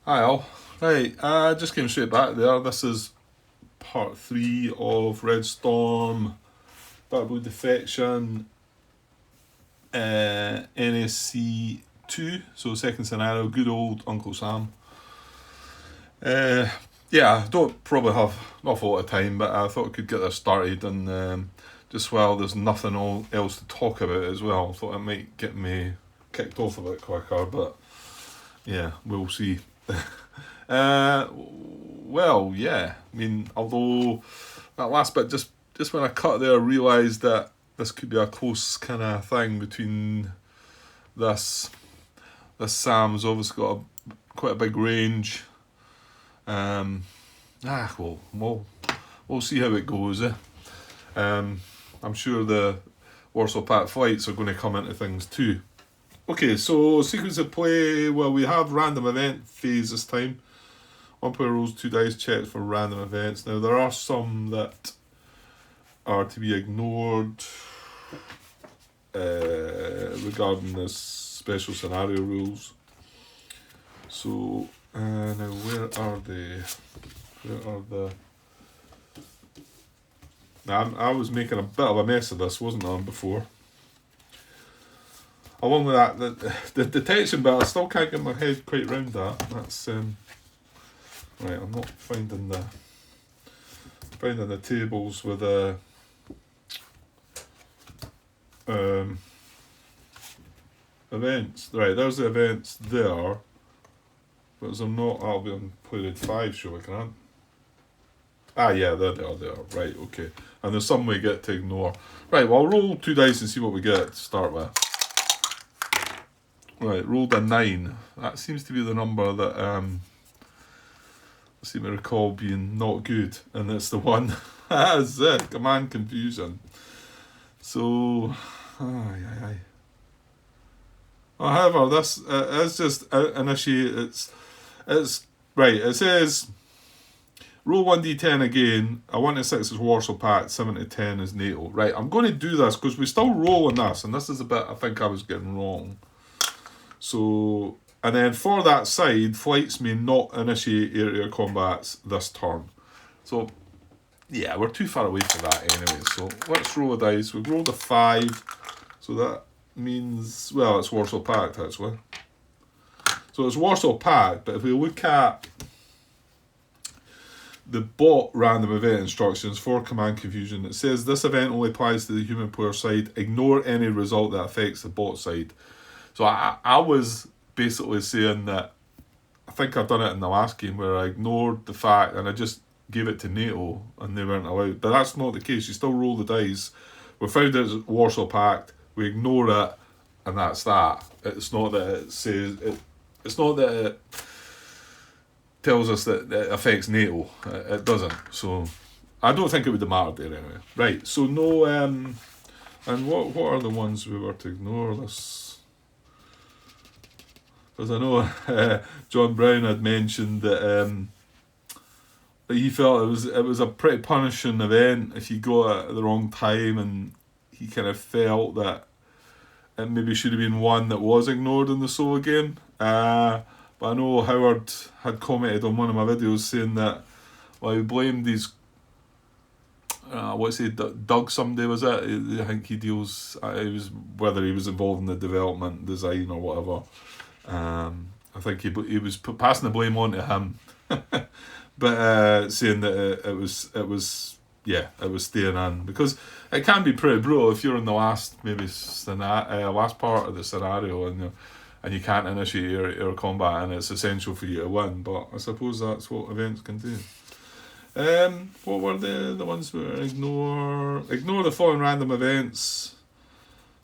Hi all. Right, I just came straight back there. This is part 3 of Red Storm, Battle Blue Defection, NSC2, so second scenario, good old Uncle Sam. Yeah, I don't probably have an awful lot of time, but I thought I could get this started, and just while there's nothing else to talk about as well, I thought it might get me kicked off a bit quicker, but yeah, we'll see. Well, yeah. I mean, although that last bit, just when I cut there, I realised that this could be a close kind of thing between this. This Sam's obviously got quite a big range. Um, we'll see how it goes. I'm sure the Warsaw Pact flights are going to come into things too. Okay, so sequence of play. Well, we have random event phase this time. 1 player rolls 2 dice, checks for random events. Now, there are some that are to be ignored regarding the special scenario rules. So, now where are they? Where are the... Now, I was making a bit of a mess of this, wasn't I, before? Along with that, the detection bit, I still can't get my head quite round that. That's... Right, I'm not finding the tables with the events. Right, there's the events there. But as I'm not, I'll be on playlist 5, surely, can I? Ah, yeah, there they are. Right, okay. And there's some we get to ignore. Right, well, I'll roll 2 dice and see what we get to start with. Right, rolled a 9. That seems to be the number that I seem to recall being not good, and it's the one. That's it, command confusion. So, aye. Well, however, this is just initiate. It's right. It says roll 1d10 again. A 1 to 6 is Warsaw Pact. 7 to 10 is NATO. Right, I'm going to do this because we still roll on this, and this is a bit I think I was getting wrong. So, and then for that side, flights may not initiate area combats this turn. So, yeah, we're too far away for that anyway. So, let's roll a dice. We've rolled a 5. So that means, well, it's Warsaw Pact, actually. So it's Warsaw Pact, but if we look at the bot random event instructions for command confusion, it says this event only applies to the human player side. Ignore any result that affects the bot side. So I was basically saying that I think I've done it in the last game where I ignored the fact and I just gave it to NATO and they weren't allowed. But that's not the case. You still roll the dice. We found it's Warsaw Pact. We ignore it, and that's that. It's not that it says it's not that it tells us that it affects NATO. It doesn't. So I don't think it would have mattered there anyway. Right. So no. And what are the ones we were to ignore? This. Because I know John Brown had mentioned that he felt it was a pretty punishing event if you got it at the wrong time, and he kind of felt that it maybe should have been one that was ignored in the solo game. But I know Howard had commented on one of my videos saying that, well, he blamed these. Doug somebody was it? I think he deals. It was whether he was involved in the development, design, or whatever. I think he was passing the blame on to him, but saying that it was staying in, because it can be pretty brutal if you're in the last last part of the scenario and you can't initiate your combat and it's essential for you to win. But I suppose that's what events can do. What were the ones we were ignore the following random events: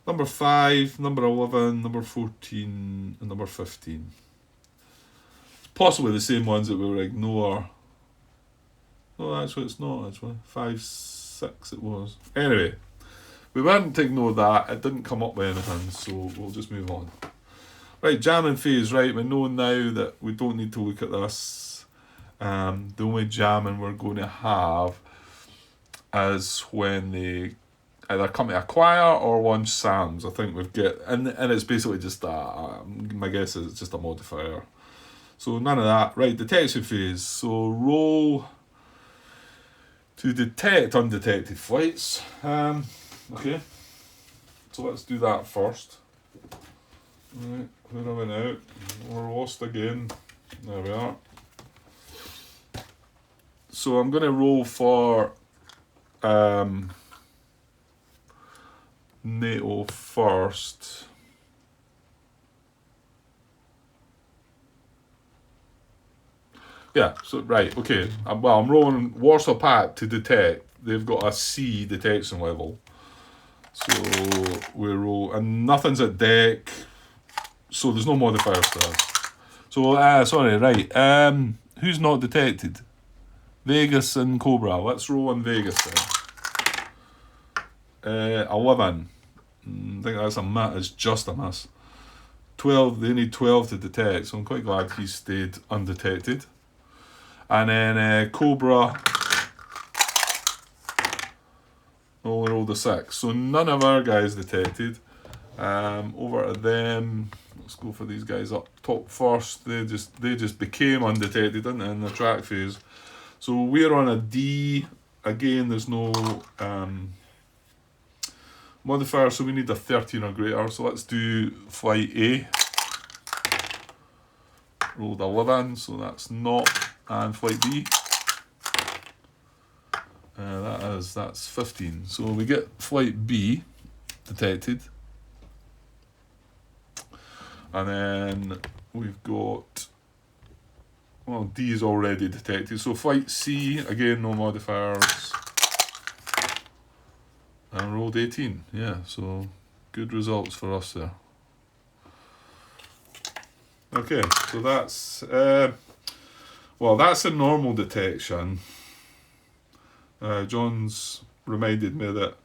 number 5, number 11, number 14, and number 15. It's possibly the same ones that we will ignore. No, actually it's not, actually. 5, 6 it was. Anyway, we weren't to ignore that. It didn't come up with anything, so we'll just move on. Right, jamming phase. Right, we know now that we don't need to look at this. The only jamming we're going to have is when they either come to acquire or launch SAMs. I think we've got, and it's basically just my guess is it's just a modifier. So none of that. Right, detection phase. So roll to detect undetected flights. Okay, so let's do that first. Right, where are we now? We're lost again. There we are. So I'm going to roll for NATO first. Yeah, so right, okay. Well, I'm rolling Warsaw Pact to detect. They've got a C detection level. So we roll, and nothing's at deck, so there's no modifiers to this. So, sorry, right. Who's not detected? Vegas and Cobra. Let's roll on Vegas then. 11. I think that's a miss. It's just a miss. 12. They need 12 to detect, so I'm quite glad he stayed undetected. And then Cobra only rolled a 6. So none of our guys detected. Over to them. Let's go for these guys up top first. They just became undetected in the track phase. So we're on a D. Again, there's no modifier, so we need a 13 or greater. So let's do flight A. Rolled 11, so that's not. And flight B. That's 15. So we get flight B detected. And then we've got, well, D is already detected. So flight C, again, no modifiers. And rolled 18. Yeah, so good results for us there. Okay, so that's, that's a normal detection. John's reminded me that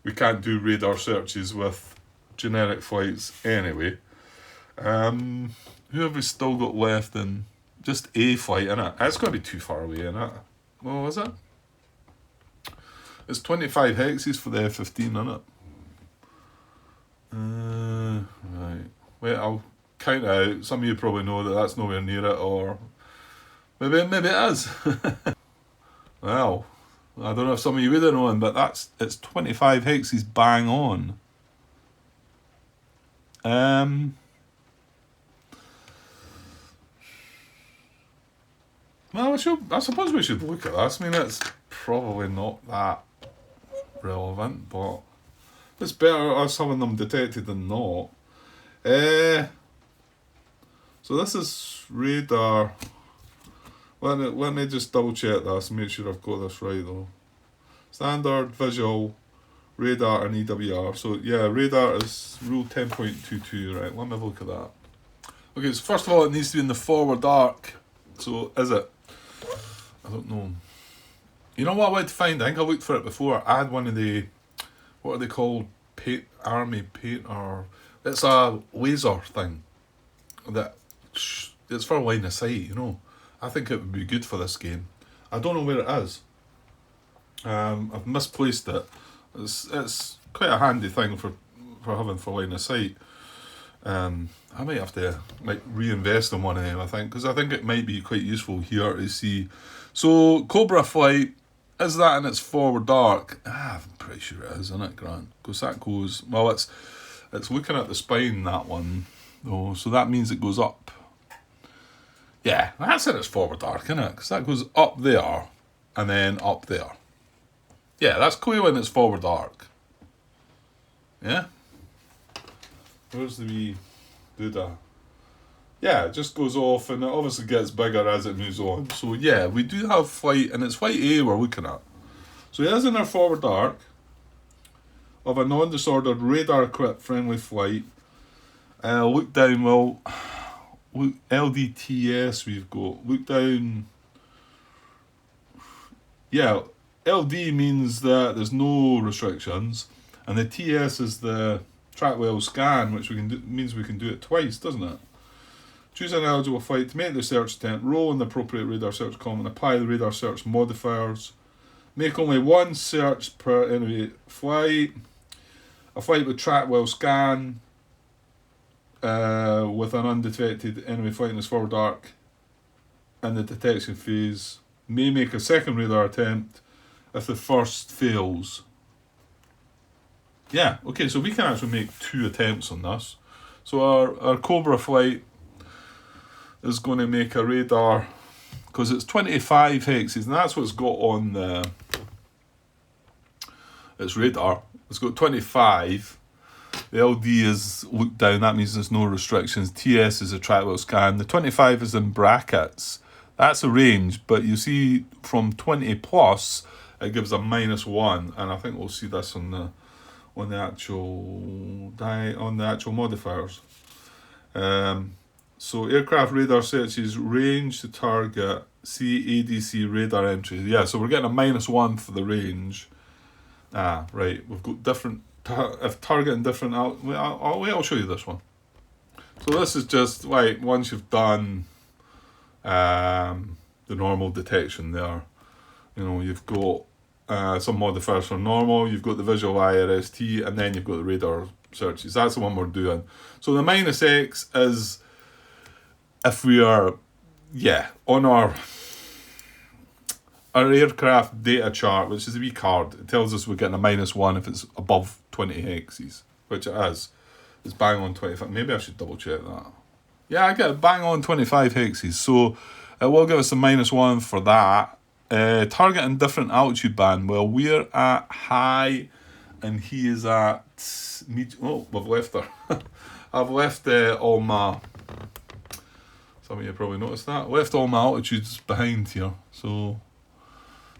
we can't do radar searches with generic flights anyway. Who have we still got left in? Just a flight, innit? It's going to be too far away, innit? Well, is it? It's 25 hexes for the F-15, isn't it? Right. Wait, I'll count it out. Some of you probably know that that's nowhere near it, or maybe it is. Well, I don't know if some of you would have known, but it's 25 hexes bang on. Well, I suppose we should look at this. I mean, it's probably not that relevant, but it's better us having them detected than not. So this is radar. Let me just double check this and make sure I've got this right though. Standard, visual, radar and EWR. So yeah, radar is rule 10.22, right? Let me have a look at that. Okay, so first of all it needs to be in the forward arc. So is it? I don't know. You know what I went to find? I think I looked for it before. I had one of the, what are they called? Army paint, or it's a laser thing that it's for line of sight, you know. I think it would be good for this game. I don't know where it is. I've misplaced it. It's quite a handy thing for having for line of sight. I might have to reinvest in one of them, I think, because I think it might be quite useful here to see. So Cobra flight, is that in its forward arc? I'm pretty sure it is, isn't it, Grant? Because that goes, well, it's looking at the spine, that one, though, so that means it goes up. Yeah, that's in its forward arc, isn't it? Because that goes up there and then up there. Yeah, that's clearly in its forward arc. Yeah? Where's the wee doodah? Yeah, it just goes off and it obviously gets bigger as it moves on. So yeah, we do have flight, and it's flight A we're looking at. So it is in our forward arc of a non-disordered radar-equipped friendly flight. Look down, well, look, LDTS we've got. Look down. Yeah, LD means that there's no restrictions, and the TS is the track well scan, which means we can do it twice, doesn't it? Choose an eligible flight to make the search attempt, roll in the appropriate radar search column, and apply the radar search modifiers. Make only one search per enemy flight. A flight with track well scan with an undetected enemy flight in its forward arc in the detection phase may make a second radar attempt if the first fails. Yeah, okay, so we can actually make 2 attempts on this. So our Cobra flight is going to make a radar, because it's 25 hexes, and that's what's got on its radar. It's got 25. The LD is looked down, that means there's no restrictions. TS is a track wheel scan. The 25 is in brackets. That's a range, but you see from 20 plus, it gives a -1, and I think we'll see this on the actual modifiers. So aircraft radar searches range to target, see ADC radar entry. Yeah, so we're getting a -1 for the range. Right, we've got different, if targeting different out, I'll show you this one. So this is just like once you've done the normal detection there, you know, you've got some modifiers for normal, you've got the visual IRST, and then you've got the radar searches. That's the one we're doing. So the -X is if we are, on our aircraft data chart, which is a wee card. It tells us we're getting a -1 if it's above 20 hexes, which it is. It's bang on 25. Maybe I should double check that. Yeah, I get a bang on 25 hexes, so it will give us a -1 for that. Targeting different altitude band. Well, we're at high, and he is at medium. Oh, we've left her. I've left all my. Some of you probably noticed that. Left all my altitudes behind here, so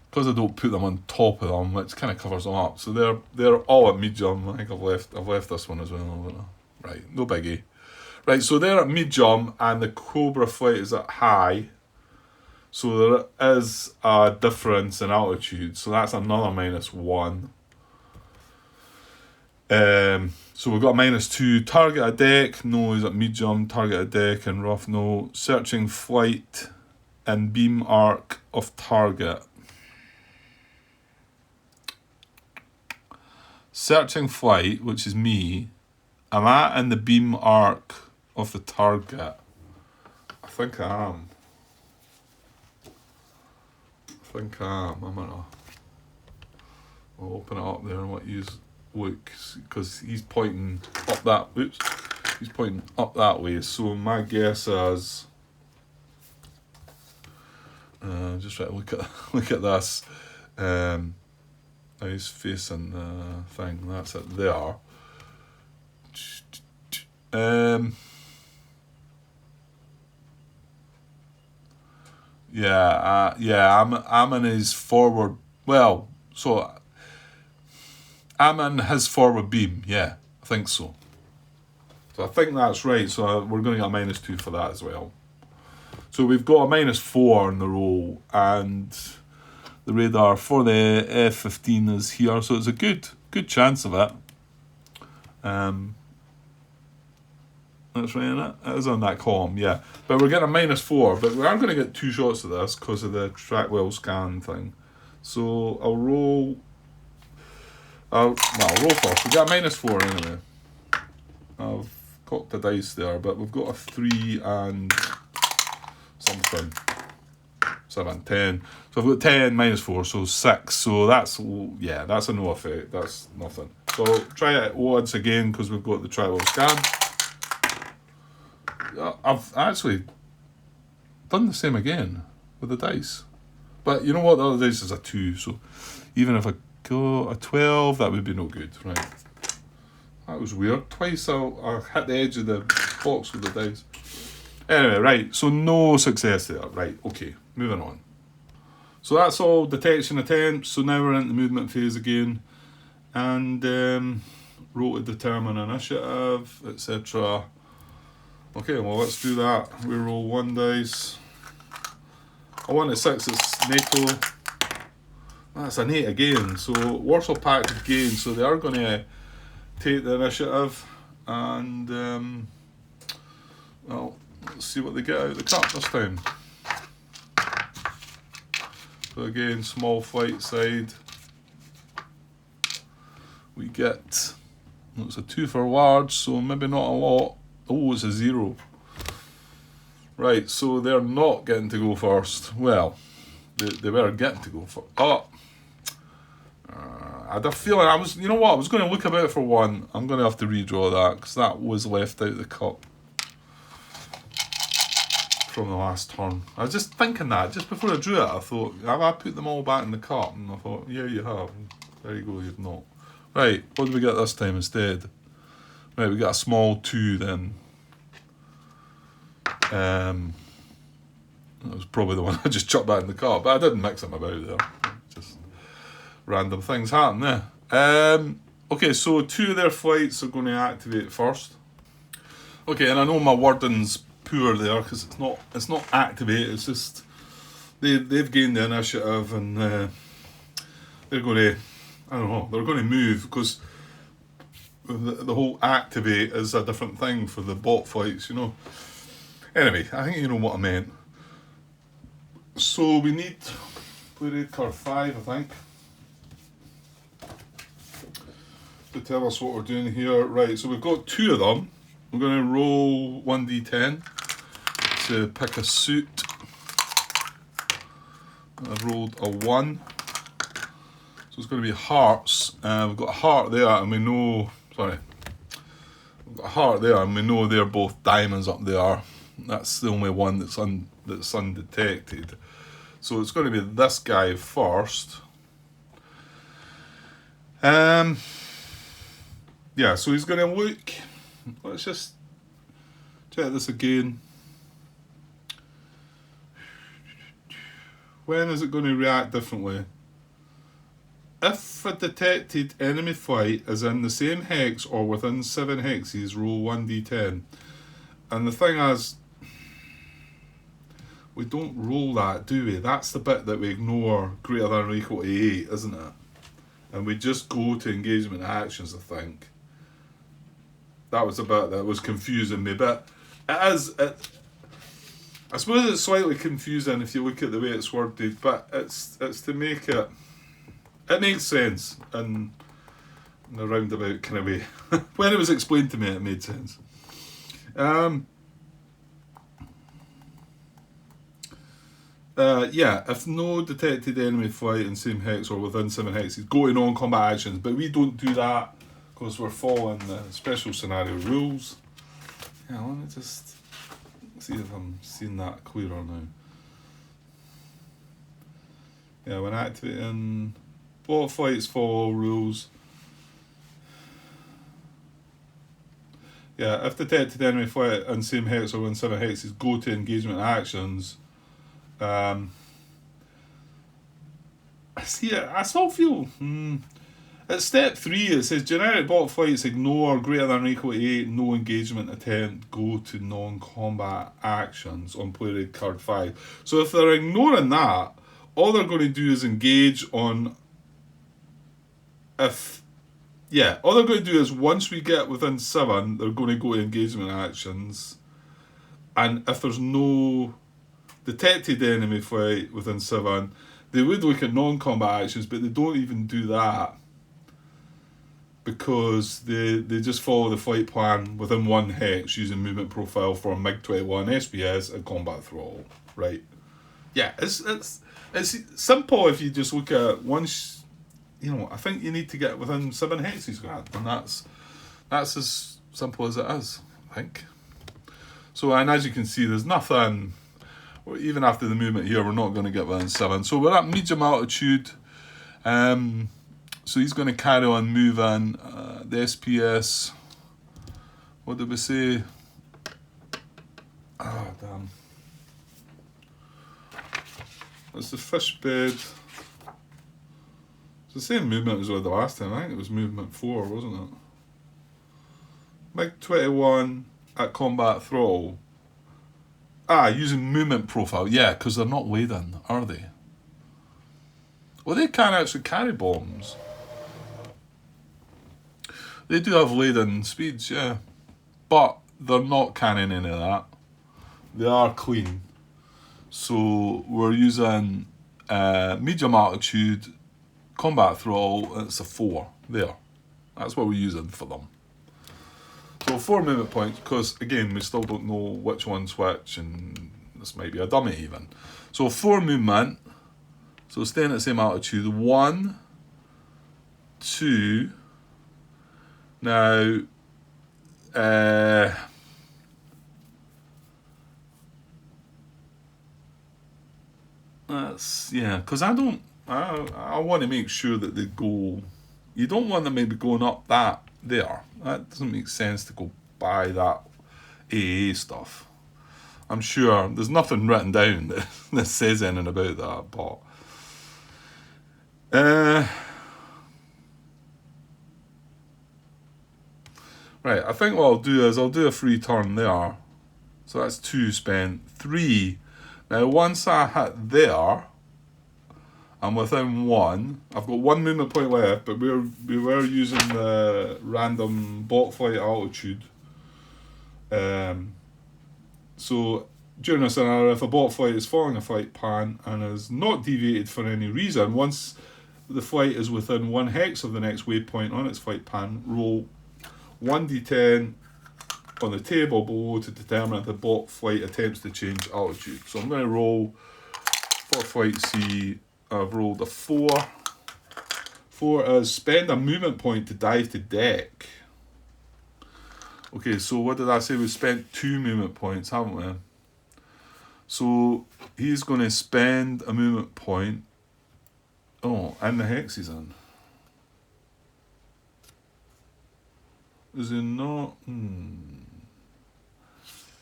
because I don't put them on top of them, it kind of covers them up. So they're all at medium. I think I've left this one as well. Right, no biggie. Right, so they're at medium, and the Cobra flight is at high. So there is a difference in altitude. So that's another -1. So we've got a -2. Target a deck, no, he's at medium. Target a deck and rough, no. Searching flight and beam arc of target. Searching flight, which is me, am I in the beam arc of the target? I think I am. I'm gonna. I'll open it up there and let you look, because he's pointing up that. Oops, he's pointing up that way. So my guess is, just try to look at this. He's facing the thing. That's it there. I'm in his forward. Well, so I'm in his forward beam. Yeah, I think so. So I think that's right. So we're going to get a -2 for that as well. So we've got a -4 in the roll, and the radar for the F-15 is here. So it's a good chance of it. That's right, isn't it? It is on that column, yeah. But we're getting a -4, but we are going to get 2 shots of this because of the track well scan thing. So I'll roll. I'll roll first. We got a -4 anyway. I've got the dice there, but we've got a 3 and something. 7, 10. So I've got 10 -4, so 6. So that's a no effect. That's nothing. So try it once again because we've got the track well scan. I've actually done the same again with the dice. But you know what? The other dice is a 2, so even if I go a 12, that would be no good, right? That was weird. Twice I hit the edge of the box with the dice. Anyway, right, so no success there. Right, okay, moving on. So that's all detection attempts. So now we're in the movement phase again. And roll to determine initiative, etc. Okay, well, let's do that. We roll 1 dice. I want a 6, it's NATO. That's an 8 again. So Warsaw Pact have gained, so they are going to take the initiative. And, well, let's see what they get out of the cup this time. So again, small flight side. We get, it's a 2 for large, so maybe not a lot. Oh, it's a 0. Right, so they're not getting to go first. Well, they were getting to go first. Oh, I had a feeling you know what, I was going to look about for one. I'm going to have to redraw that because that was left out of the cup from the last turn. I was just thinking that, just before I drew it, I thought, have I put them all back in the cup? And I thought, yeah, you have. There you go, you've not. Right, what do we get this time instead? Right, we got a small 2 then. That was probably the one I just chucked back in the cup, but I didn't mix them about there. Just random things happen there. Okay, so 2 of their flights are going to activate first. Okay, and I know my wording's poor there because it's not activate. It's just they've gained the initiative and they're going to, I don't know, they're going to move because the whole activate is a different thing for the bot flights, you know. Anyway, I think you know what I meant. So we need play red card 5, I think, to tell us what we're doing here. Right, so we've got 2 of them. We're going to roll 1d10 to pick a suit. I've rolled a 1. So it's going to be hearts. We've got a heart there and we know, we've got a heart there and we know they're both diamonds up there. That's the only one that's undetected. So it's going to be this guy first. Yeah, so he's going to look. Let's just check this again. When is it going to react differently? If a detected enemy flight is in the same hex or within 7 hexes, roll 1d10. And the thing is, we don't roll that, do we? That's the bit that we ignore greater than or equal to 8, isn't it? And we just go to engagement actions, I think. That was the bit that was confusing me, but I suppose it's slightly confusing if you look at the way it's worded, but it's to make it makes sense in a roundabout kind of way. When it was explained to me, it made sense. Yeah, if no detected enemy flight in same hex or within 7 hexes, go to non-combat actions, but we don't do that because we're following the special scenario rules. Yeah, let me just see if I'm seeing that clearer now. Yeah, when activating bot flights follow rules. Yeah, if detected enemy flight in same hex or within 7 hexes, go to engagement actions. See, I still feel at step 3 it says generic bot flights ignore greater than or equal to 8, no engagement attempt, go to non-combat actions on play red card 5. So if they're ignoring that, all they're going to do is engage on all they're going to do is once we get within 7, they're going to go to engagement actions, and if there's no detected enemy flight within 7, they would look at non-combat actions, but they don't even do that because they just follow the flight plan within 1 hex using movement profile for MiG-21 SPS and combat throttle. Right? Yeah, it's simple if you just look at once. You know, I think you need to get within 7 hexes, and that's as simple as it is, I think. So, and as you can see, there's nothing. Even after the movement here, we're not going to get within 7. So we're at medium altitude. So he's going to carry on moving. The SPS. What did we say? Ah, damn. It's the fish bed. It's the same movement as the last time. I think it was movement 4, wasn't it? MiG-21 at combat throttle. Using movement profile. Yeah, because they're not laden, are they? Well, they can actually carry bombs. They do have laden speeds, yeah. But they're not carrying any of that. They are clean. So we're using medium altitude, combat throttle, and it's a 4. There. That's what we're using for them. So 4 movement points, because again, we still don't know which one's which, and this might be a dummy even. So 4 movement, so staying at the same altitude. 1, 2, now, that's, yeah, because I want to make sure that they go, you don't want them maybe going up that there. That doesn't make sense to go by that AA stuff. I'm sure there's nothing written down that says anything about that, but right, I think what I'll do is I'll do a free turn there. So that's 2 spent. 3. Now once I hit there, I'm within 1. I've got 1 movement point left, but we were using the random bot flight altitude. So during a scenario, if a bot flight is following a flight pan and is not deviated for any reason, once the flight is within 1 hex of the next waypoint on its flight pan, roll 1d10 on the table below to determine if the bot flight attempts to change altitude. So I'm going to roll for flight C. I've rolled a 4. 4 is spend a movement point to dive to deck. Okay, so what did I say? We spent 2 movement points, haven't we? So he's going to spend a movement point. Oh, and the hex he's in. Is it not?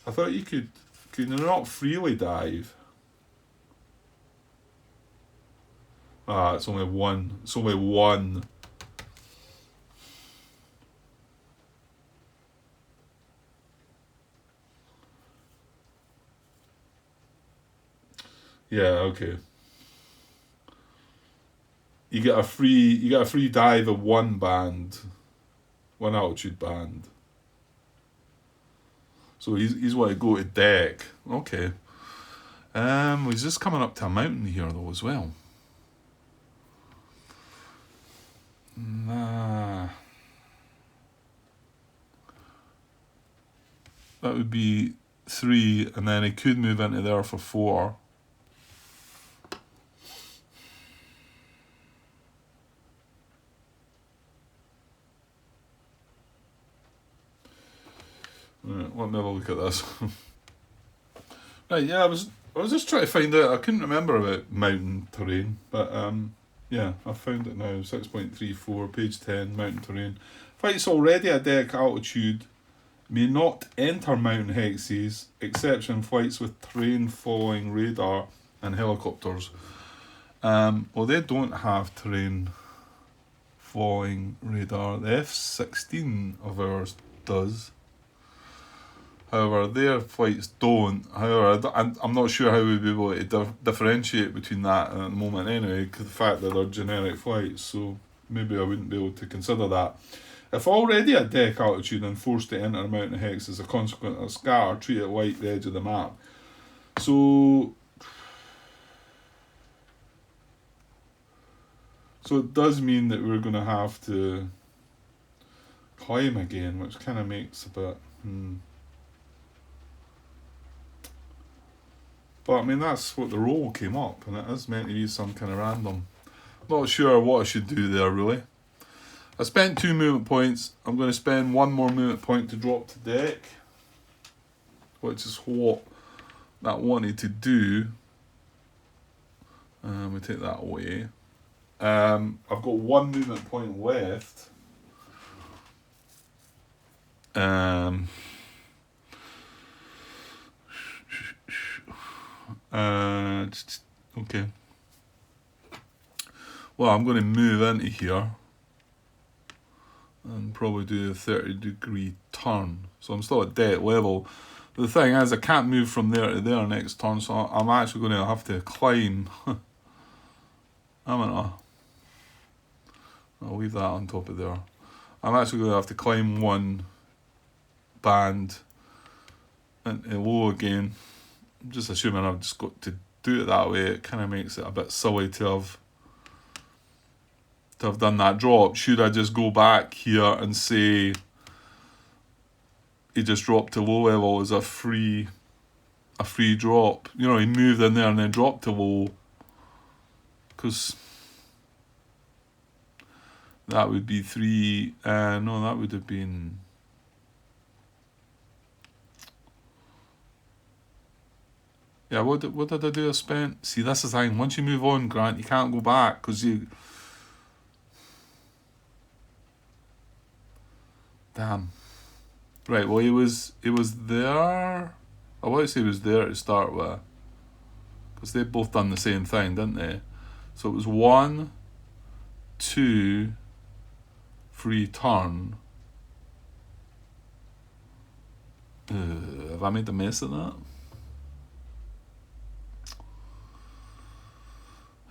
I thought you could you not freely dive? Ah, it's only 1. It's only 1. Yeah, okay. You get a free dive of 1 band, 1 altitude band. So he's want to go to deck. Okay. He's just coming up to a mountain here though as well. Nah. That would be 3, and then he could move into there for 4. Right, let me have a look at this. Right, yeah, I was just trying to find out. I couldn't remember about mountain terrain, but yeah, I found it now. 6.34, page 10, mountain terrain. Flights already at deck altitude may not enter mountain hexes, exception flights with terrain following radar and helicopters. Well, they don't have terrain following radar. The F-16 of ours does. However, their flights don't. However, I'm not sure how we'd be able to differentiate between that at the moment anyway, because the fact that they're generic flights, so maybe I wouldn't be able to consider that. If already at deck altitude and forced to enter a mountain hex as a consequence of scatter, treat it like the edge of the map. So it does mean that we're going to have to climb again, which kind of makes a bit... But I mean, that's what the roll came up, and it is meant to be some kind of random. Not sure what I should do there, really. I spent 2 movement points. I'm going to spend 1 more movement point to drop to deck, which is what that wanted to do. We take that away. I've got 1 movement point left. Okay. Well, I'm going to move into here and probably do a 30-degree turn. So I'm still at deck level. The thing is, I can't move from there to there next turn, so I'm actually going to have to climb. I'll leave that on top of there. I'm actually going to have to climb 1 band into low again. I'm just assuming I've just got to do it that way. It kind of makes it a bit silly to have done that drop. Should I just go back here and say he just dropped to low level as a free drop. You know, he moved in there and then dropped to low. Because that would be 3. No, that would have been. Yeah, what did I do? I spent. See, that's the thing. Once you move on, Grant, you can't go back because you. Damn. Right. Well, he was there. I want to say he was there to start with, because they both done the same thing, didn't they? So it was 1, 2, free turn. Have I made a mess of that?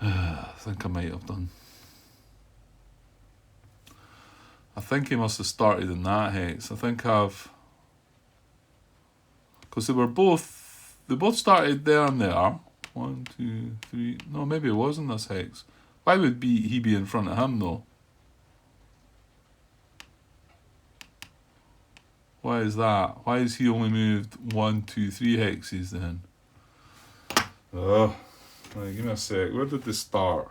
I think I might have done. I think he must have started in that hex. I think I've... Because they both started there and there. 1, 2, 3... No, maybe it was in this hex. Why would he be in front of him, though? Why is that? Why has he only moved 1, 2, 3 hexes then? Oh, right, give me a sec. Where did they start?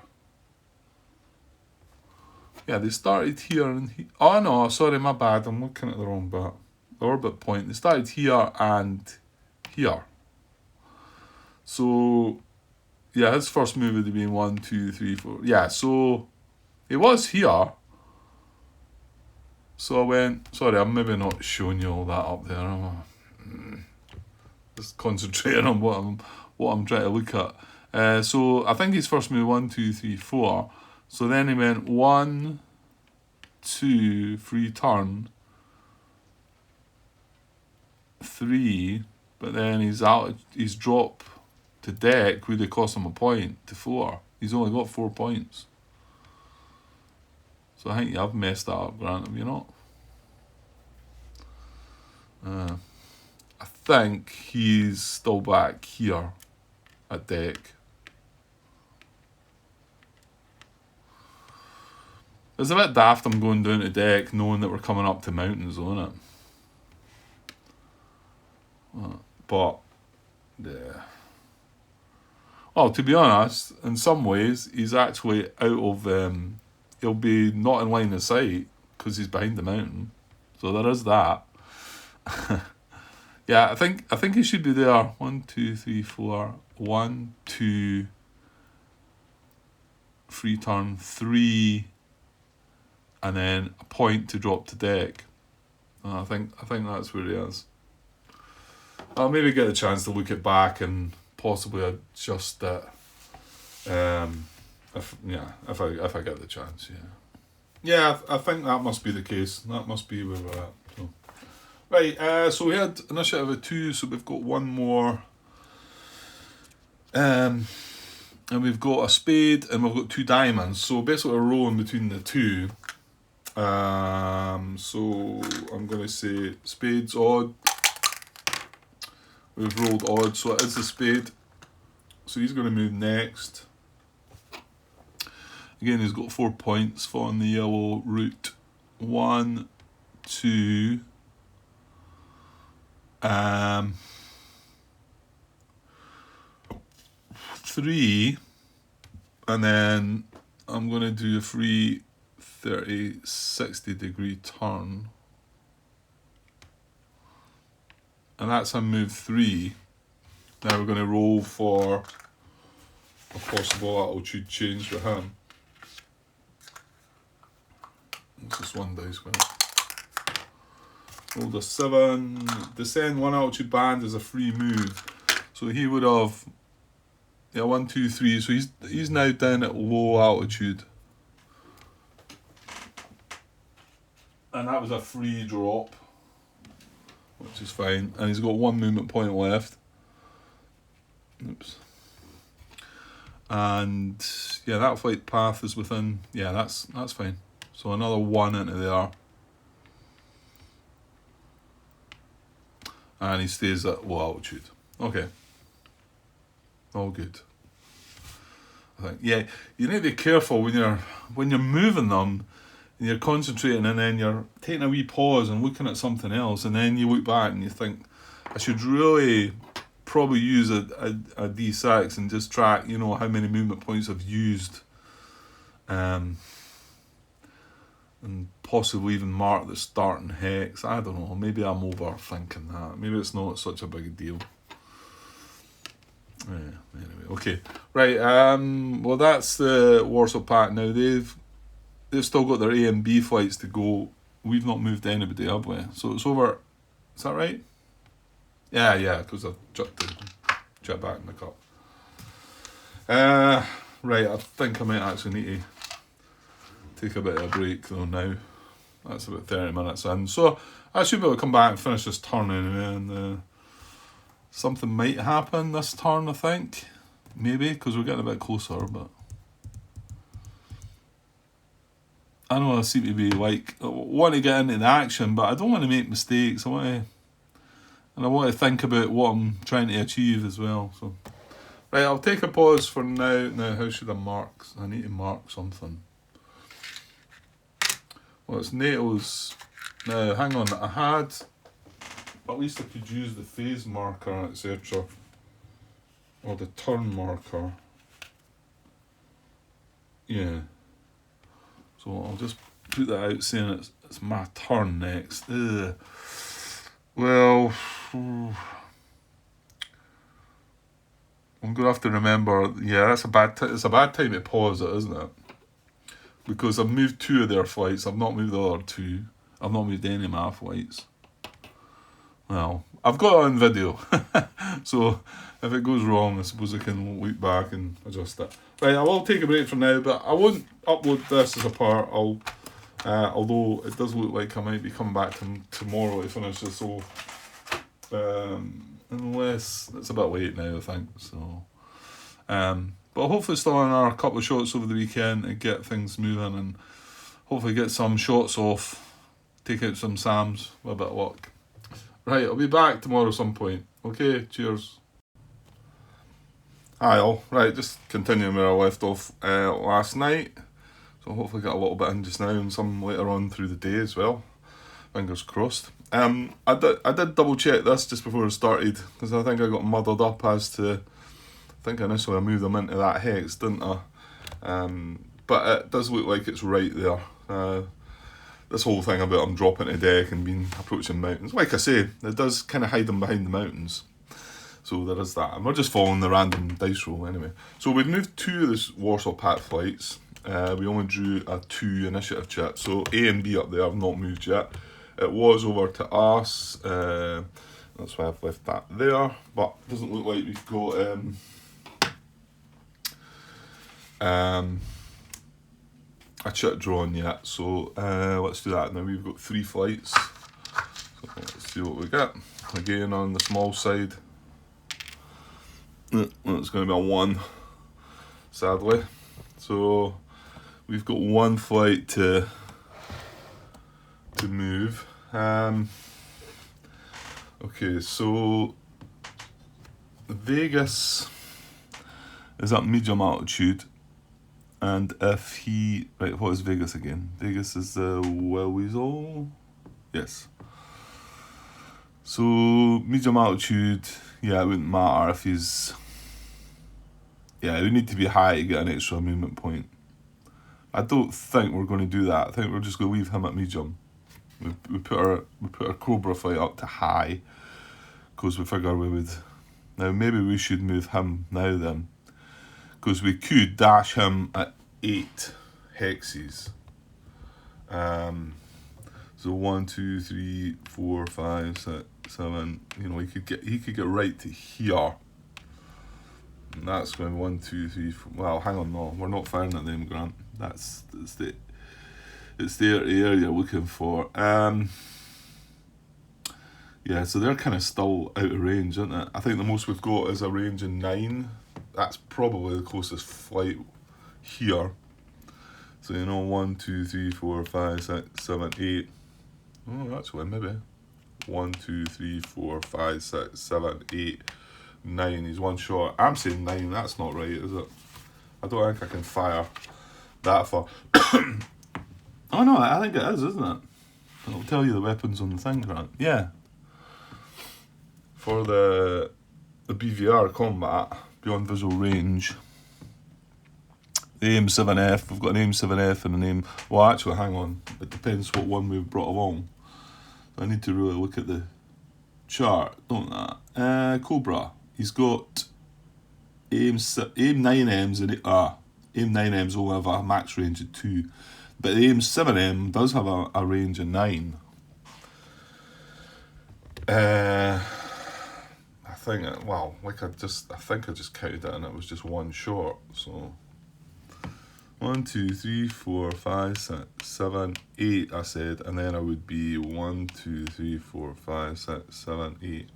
Yeah, they started here and oh no, sorry, my bad. I'm looking at the wrong bit. The orbit point. They started here and here. So, yeah, his first move would have been 1, 2, 3, 4. Yeah, so it was here. So I went, sorry, I'm maybe not showing you all that up there. I'm just concentrating on what I'm trying to look at. So I think his first move 1, 2, 3, 4. So then he went 1, 2, free turn, 3, but then his drop to deck would have cost him a point to 4. He's only got 4 points. So I think you have messed that up, Grant, have you not? I think he's still back here at deck. It's a bit daft I'm going down to deck knowing that we're coming up to mountains, isn't it? But, yeah. Well, to be honest, in some ways, he's actually out of... he'll be not in line of sight because he's behind the mountain. So there is that. Yeah, I think he should be there. 1, 2, 3, 4. 1, 2... free turn, 3... and then a point to drop to deck. I think that's where he is. I'll maybe get a chance to look it back and possibly adjust it. If I get the chance, yeah. Yeah, I think that must be the case. That must be where we're at. So. Right, so we had initiative of 2, so we've got one more. And we've got a spade and we've got 2 diamonds. So basically we're rolling between the 2. So I'm going to say spade's odd. We've rolled odd, so it is the spade. So he's going to move next. Again, he's got 4 points following the yellow route. 1, 2, 3, and then I'm going to do a free 30-60 degree turn, and that's a move 3. Now we're going to roll for a possible altitude change for him. What's this one dice with? Rolled a 7. Descend 1 altitude band is a free move, so he would have 1, 2, 3. So he's now down at low altitude. And that was a free drop, which is fine. And he's got 1 movement point left. Oops. And yeah, that flight path is within. Yeah, that's fine. So another 1 into there. And he stays at low altitude. Okay. All good. I think. Yeah, you need to be careful when you're moving them. and you're concentrating, and then you're taking a wee pause and looking at something else, and then you look back and you think, I should really probably use a D6 and just track, you know, how many movement points I've used, and possibly even mark the starting hex. I don't know, maybe I'm overthinking that. Maybe it's not such a big deal. Yeah, anyway, okay. Right, well that's the Warsaw Pact now. They've still got their A and B flights to go. We've not moved anybody, have we? So it's over, is that right? Yeah, because I've chucked the jet back in the cup. Right, I think I might actually need to take a bit of a break though now. That's about 30 minutes in. So I should be able to come back and finish this turn anyway, and something might happen this turn, I think. Maybe, because we're getting a bit closer, but I know I seem to be like, I want to get into the action, but I don't want to make mistakes. I want to think about what I'm trying to achieve as well. So, right, I'll take a pause for now. Now, how should I mark? I need to mark something. Well, it's NATO's. Now, hang on. I had. At least I could use the phase marker, etc. Or the turn marker. Yeah. So I'll just put that out saying it's my turn next. Ugh. Well, I'm gonna have to remember. Yeah, it's a bad time to pause it, isn't it? Because I've moved 2 of their flights. I've not moved the other 2. I've not moved any of my flights. Well, I've got it on video, so if it goes wrong, I suppose I can look back and adjust it. Right, I will take a break from now, but I won't upload this as a part. Although it does look like I might be coming back tomorrow to finish this off, unless it's a bit late now, I think. So, but hopefully still on a couple of shots over the weekend and get things moving, and hopefully get some shots off, take out some SAMs with a bit of luck. Right, I'll be back tomorrow some point. Okay, cheers. Hi all. Right, just continuing where I left off last night. So hopefully get a little bit in just now and some later on through the day as well. Fingers crossed. I did double check this just before I started, because I think I got muddled up as to, I think initially I moved them into that hex, didn't I? But it does look like it's right there. This whole thing about them dropping to deck and approaching mountains, like I say, it does kind of hide them behind the mountains. So there is that. And we're just following the random dice roll anyway. So we've moved 2 of the Warsaw Pact flights. We only drew a 2 initiative chip. So A and B up there have not moved yet. It was over to us. That's why I've left that there. But it doesn't look like we've got a chip drawn yet. So let's do that now. We've got 3 flights. So let's see what we get. Again on the small side. It's going to be a 1, sadly. So we've got 1 flight to move. Okay, so Vegas is at medium altitude, and if he, right, what is Vegas again? Vegas is the Weasel. Yes. So medium altitude, yeah, it wouldn't matter if he's. Yeah, it would need to be high to get an extra movement point. I don't think we're going to do that. I think we're just going to leave him at medium. We put our Cobra flight up to high, because we figure we would. Now maybe we should move him now then, because we could dash him at 8 hexes. So 1, 2, 3, 4, 5, 6, 7. You know, he could get right to here. And that's going 1, 2, 3, 4. Well, hang on, no, we're not firing at them, Grant. It's the area you're looking for. Yeah, so they're kind of still out of range, isn't it? I think the most we've got is a range of 9. That's probably the closest flight here. So 1, 2, 3, 4, 5, 6, 7, 8. Oh, actually, maybe 1, 2, 3, 4, 5, 6, 7, 8, 9. He's 1 short. I'm saying 9. That's not right, is it? I don't think I can fire that far. Oh no, I think it is, isn't it? It'll tell you the weapons on the thing, right? Yeah. For the BVR combat, beyond visual range, the AIM-7F, we've got an AIM-7F and an AIM... Well, actually, hang on. It depends what one we've brought along. I need to really look at the chart, don't I? Cobra. He's got AIM-9Ms and AIM-9Ms will have a max range of 2. But the AIM-7M does have a range of 9. I think I just counted it and it was just one short. So 1, 2, 3, 4, 5, 6, 7, 8. I said, and then I would be 1, 2, 3, 4, 5, 6, 7, 8,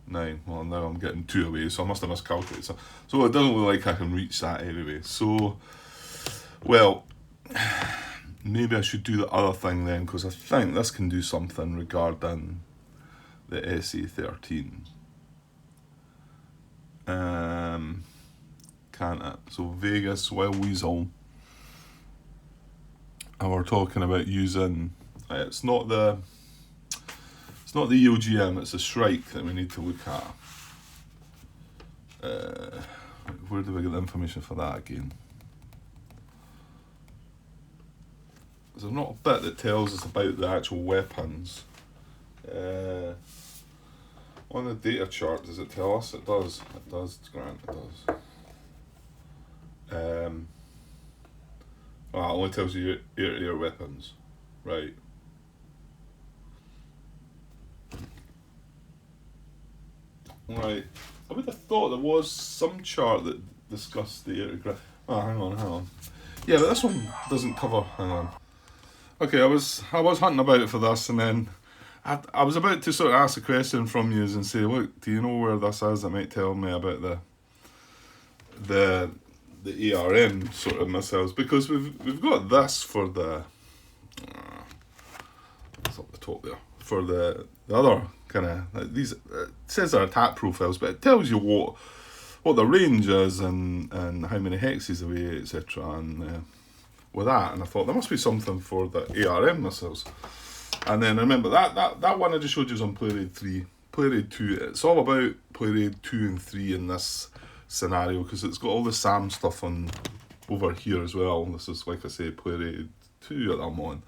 9. Well, now I'm getting 2 away, so I must have miscalculated. So it doesn't look like I can reach that anyway. So, well, maybe I should do the other thing then, because I think this can do something regarding the SA13. Can't it? So Vegas, Wild Weasel. And we're talking about using, it's not the EOGM, it's a Shrike that we need to look at. Where do we get the information for that again? There's not a bit that tells us about the actual weapons. On the data chart, does it tell us? It does. It does, Grant, it does. It only tells you air-to-air weapons. Right. Right. I would have thought there was some chart that discussed the air-to-ground. Oh, hang on. Yeah, but this one doesn't cover... Hang on. Okay, I was hunting about it for this, and then I was about to sort of ask a question from you and say, look, do you know where this is that might tell me about the ARM sort of missiles? Because we've got this for the it's up the top there for the other kind of these. It says they're attack profiles, but it tells you what the range is and how many hexes away, etc. And with that, and I thought there must be something for the ARM missiles. And then I remember that one I just showed you was on Play Raid 3. Play Raid 2, it's all about Play Raid 2 and 3 in this scenario, because it's got all the SAM stuff on over here as well. This is, like I say, Play Raid 2 that I'm on.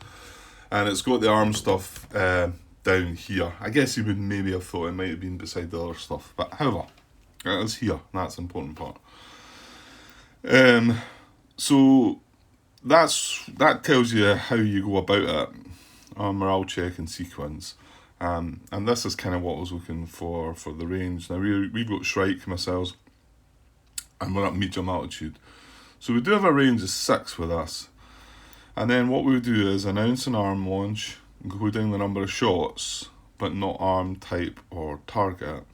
And it's got the ARM stuff down here. I guess you would maybe have thought it might have been beside the other stuff. But however, it is here. That's the important part. So that tells you how you go about it. Morale check and sequence. And this is kind of what I was looking for the range. Now we've got Shrike missiles, and we're at medium altitude. So we do have a range of 6 with us. And then what we do is announce an arm launch, including the number of shots, but not arm type or target.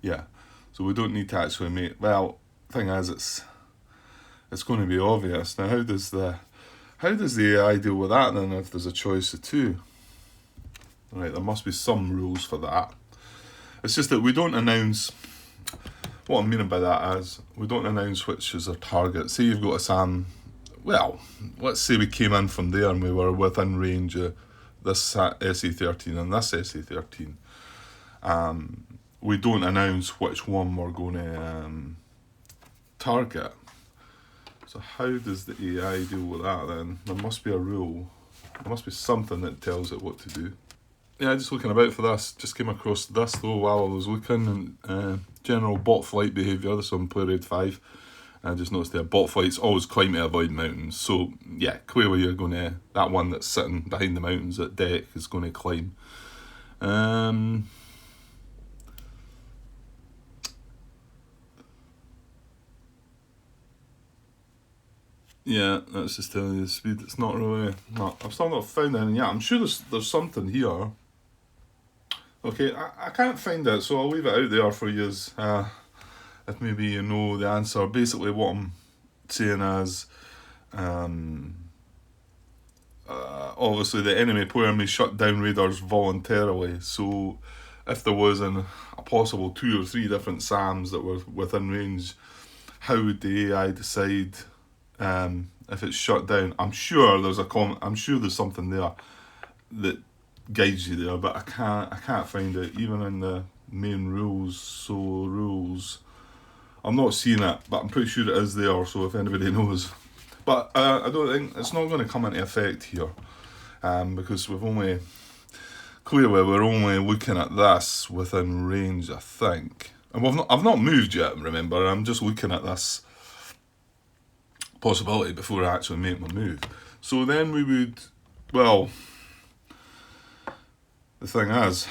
Yeah, so we don't need to actually make... Well, thing is, it's going to be obvious. Now, how does the AI deal with that then if there's a choice of 2? Right, there must be some rules for that. It's just that we don't announce... What I'm meaning by that is, we don't announce which is our target. Say you've got a SAM... Well, let's say we came in from there and we were within range of this SA13 and this SA13. We don't announce which one we're going to target. So how does the AI deal with that then? There must be a rule. There must be something that tells it what to do. Yeah, just looking about for this. Just came across this though while I was looking. And general bot flight behaviour. This on Play Raid 5. I just noticed there, bot flights always climb to avoid mountains. So yeah, clearly you're going to... That one that's sitting behind the mountains at deck is going to climb. Yeah, that's just telling you the speed. It's not really... No, I've still not found anything yet. I'm sure there's something here. Okay, I can't find it, so I'll leave it out there for you. If maybe you know the answer. Basically what I'm saying is, obviously the enemy player may shut down raiders voluntarily, so if there was a possible 2 or 3 different SAMs that were within range, how would the AI decide if it's shut down. I'm sure there's I'm sure there's something there that guides you there, but I can't find it even in the main rules. So rules, I'm not seeing it, but I'm pretty sure it is there. So if anybody knows, but I don't think it's not going to come into effect here, because we're only looking at this within range, I think, and I've not moved yet. Remember, I'm just looking at this possibility before I actually make my move. So then we would, well, the thing is,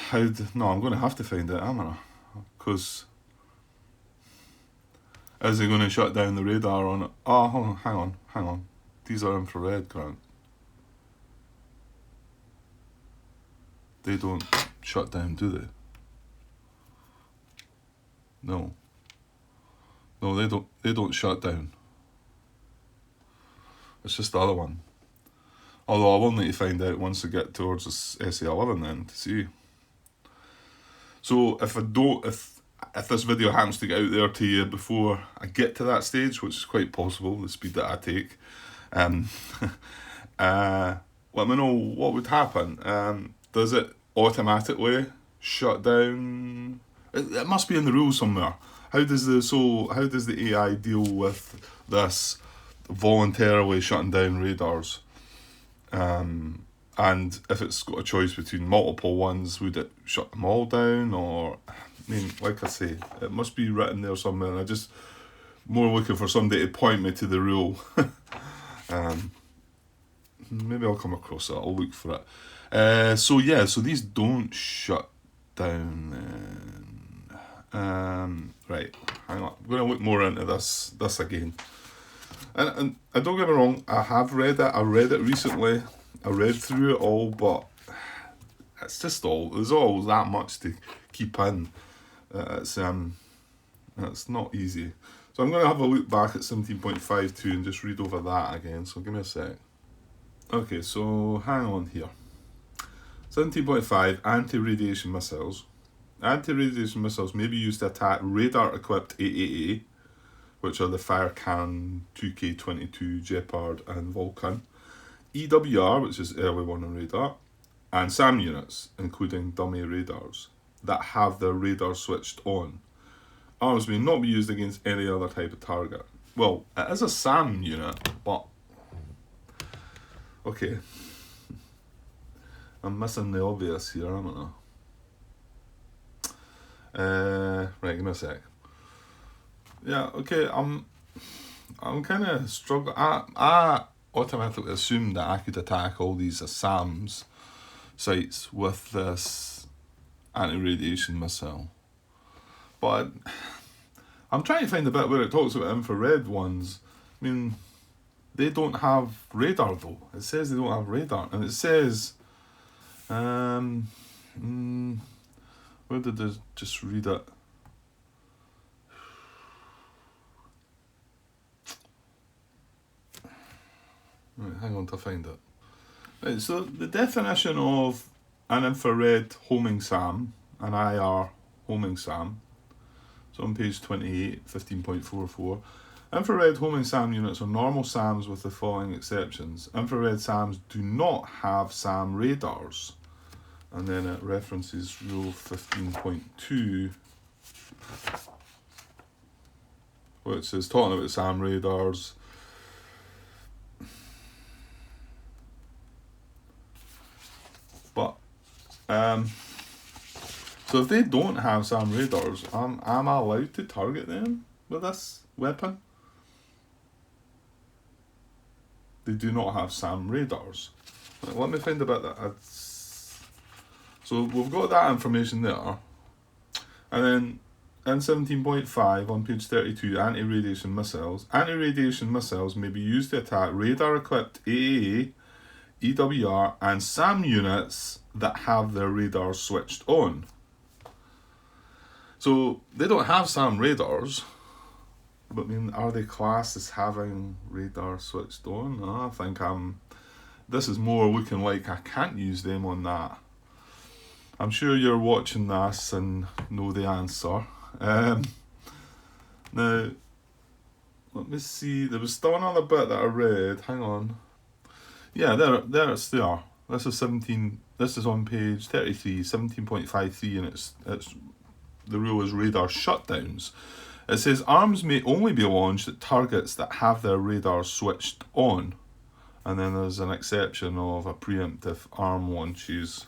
no, I'm going to have to find it, am I? Because is he going to shut down the radar on it? Oh, hold on, hang on. These are infrared, Grant. They don't shut down, do they? No, they don't shut down. It's just the other one. Although I will need to find out once I get towards this SA11 then to see. So if this video happens to get out there to you before I get to that stage, which is quite possible, the speed that I take, let me know what would happen. Does it automatically shut down? It must be in the rules somewhere. How does the AI deal with this voluntarily shutting down radars? And if it's got a choice between multiple ones, would it shut them all down? Or, I mean, like I say, it must be written there somewhere. And I just more looking for somebody to point me to the rule. Maybe I'll come across it. I'll look for it. So these don't shut down. Right, hang on. I'm going to look more into this again. And don't get me wrong, I have read it. I read it recently. I read through it all, but it's just there's all that much to keep in. It's not easy. So I'm going to have a look back at 17.52 and just read over that again. So give me a sec. Okay, so hang on here. 17.5, anti-radiation missiles. Anti-radiation missiles may be used to attack radar-equipped AAA, which are the Firecan, 2K22, Gepard and Vulcan, EWR, which is early warning radar, and SAM units, including dummy radars, that have their radar switched on. Arms may not be used against any other type of target. Well, it is a SAM unit, but okay. I'm missing the obvious here, am I? Right, give me a sec. Yeah, okay, I'm kind of struggling. I automatically assumed that I could attack all these SAMs sites with this anti-radiation missile. But I'm trying to find the bit where it talks about infrared ones. I mean, they don't have radar though. It says they don't have radar. And it says, where did I just read it? Right, hang on to find it. Right, so the definition of an infrared homing SAM, an IR homing SAM, so on page 28, 15.44, infrared homing SAM units are normal SAMs with the following exceptions. Infrared SAMs do not have SAM radars. And then it references rule 15.2, where it says, talking about SAM radars, but so if they don't have SAM radars, am I allowed to target them with this weapon? They do not have SAM radars. Let me find a bit that so we've got that information there. And then in 17.5 on page 32, anti-radiation missiles. Anti-radiation missiles may be used to attack radar-equipped AAA, EWR and SAM units that have their radars switched on. So they don't have SAM radars, but I mean, are they classed as having radar switched on? I think this is more looking like I can't use them on that. I'm sure you're watching this and know the answer. Now, let me see. There was still another bit that I read. Hang on. Yeah, there it's there. This is 17. This is on page 33, 17.53, and it's the rule is radar shutdowns. It says arms may only be launched at targets that have their radars switched on, and then there's an exception of a preemptive arm launches,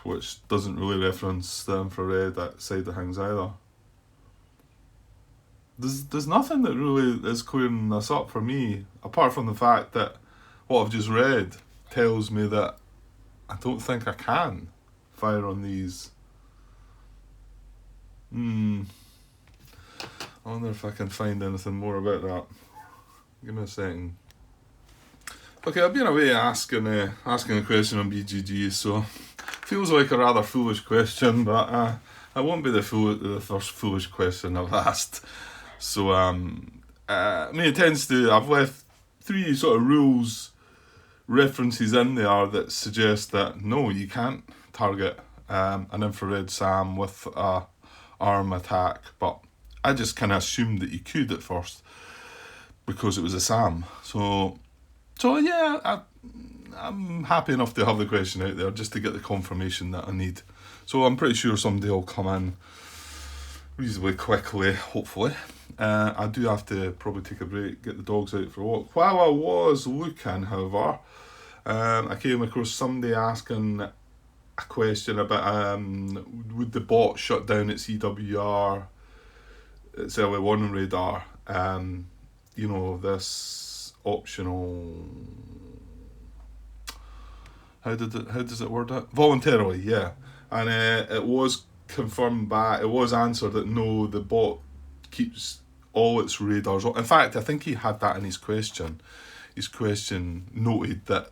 which doesn't really reference the infrared side of things either. There's nothing that really is clearing this up for me, apart from the fact that what I've just read tells me that I don't think I can fire on these. I wonder if I can find anything more about that. Give me a second. Okay, I've been away asking a question on BGG, so feels like a rather foolish question, but it won't be the first foolish question I've asked. So, it tends to. I've left 3 sort of rules references in there that suggest that no, you can't target an infrared SAM with a arm attack, but I just kind of assumed that you could at first because it was a SAM. So yeah, I'm happy enough to have the question out there just to get the confirmation that I need. So I'm pretty sure somebody will come in reasonably quickly, hopefully. I do have to probably take a break, get the dogs out for a walk. While I was looking, however, I came across somebody asking a question about would the bot shut down its EWR, its early warning radar, this optional, how does it word it? Voluntarily, yeah. And it was confirmed back, it was answered that no, the bot keeps all its radars on. In fact, I think he had that in his question. His question noted that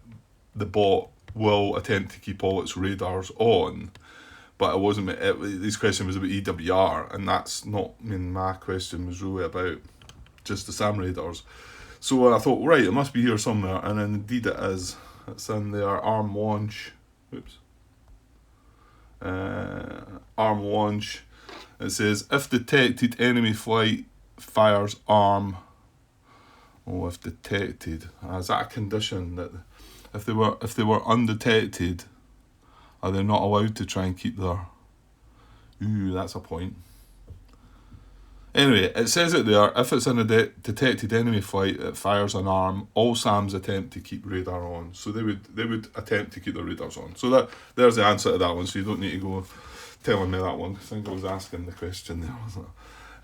the bot will attempt to keep all its radars on, but it wasn't. His question was about EWR, and that's not. My question was really about just the SAM radars. So I thought, right, it must be here somewhere, and indeed it is. It's in their arm launch. Arm launch. It says if detected, enemy flight fires arm. Oh, if detected, is that a condition that if they were undetected, are they not allowed to try and keep their? Ooh, that's a point. Anyway, it says it there. If it's in a detected enemy flight, it fires an arm. All SAMs attempt to keep radar on, so they would attempt to keep their radars on. So there's the answer to that one. So you don't need to go telling me that one. I think I was asking the question there, wasn't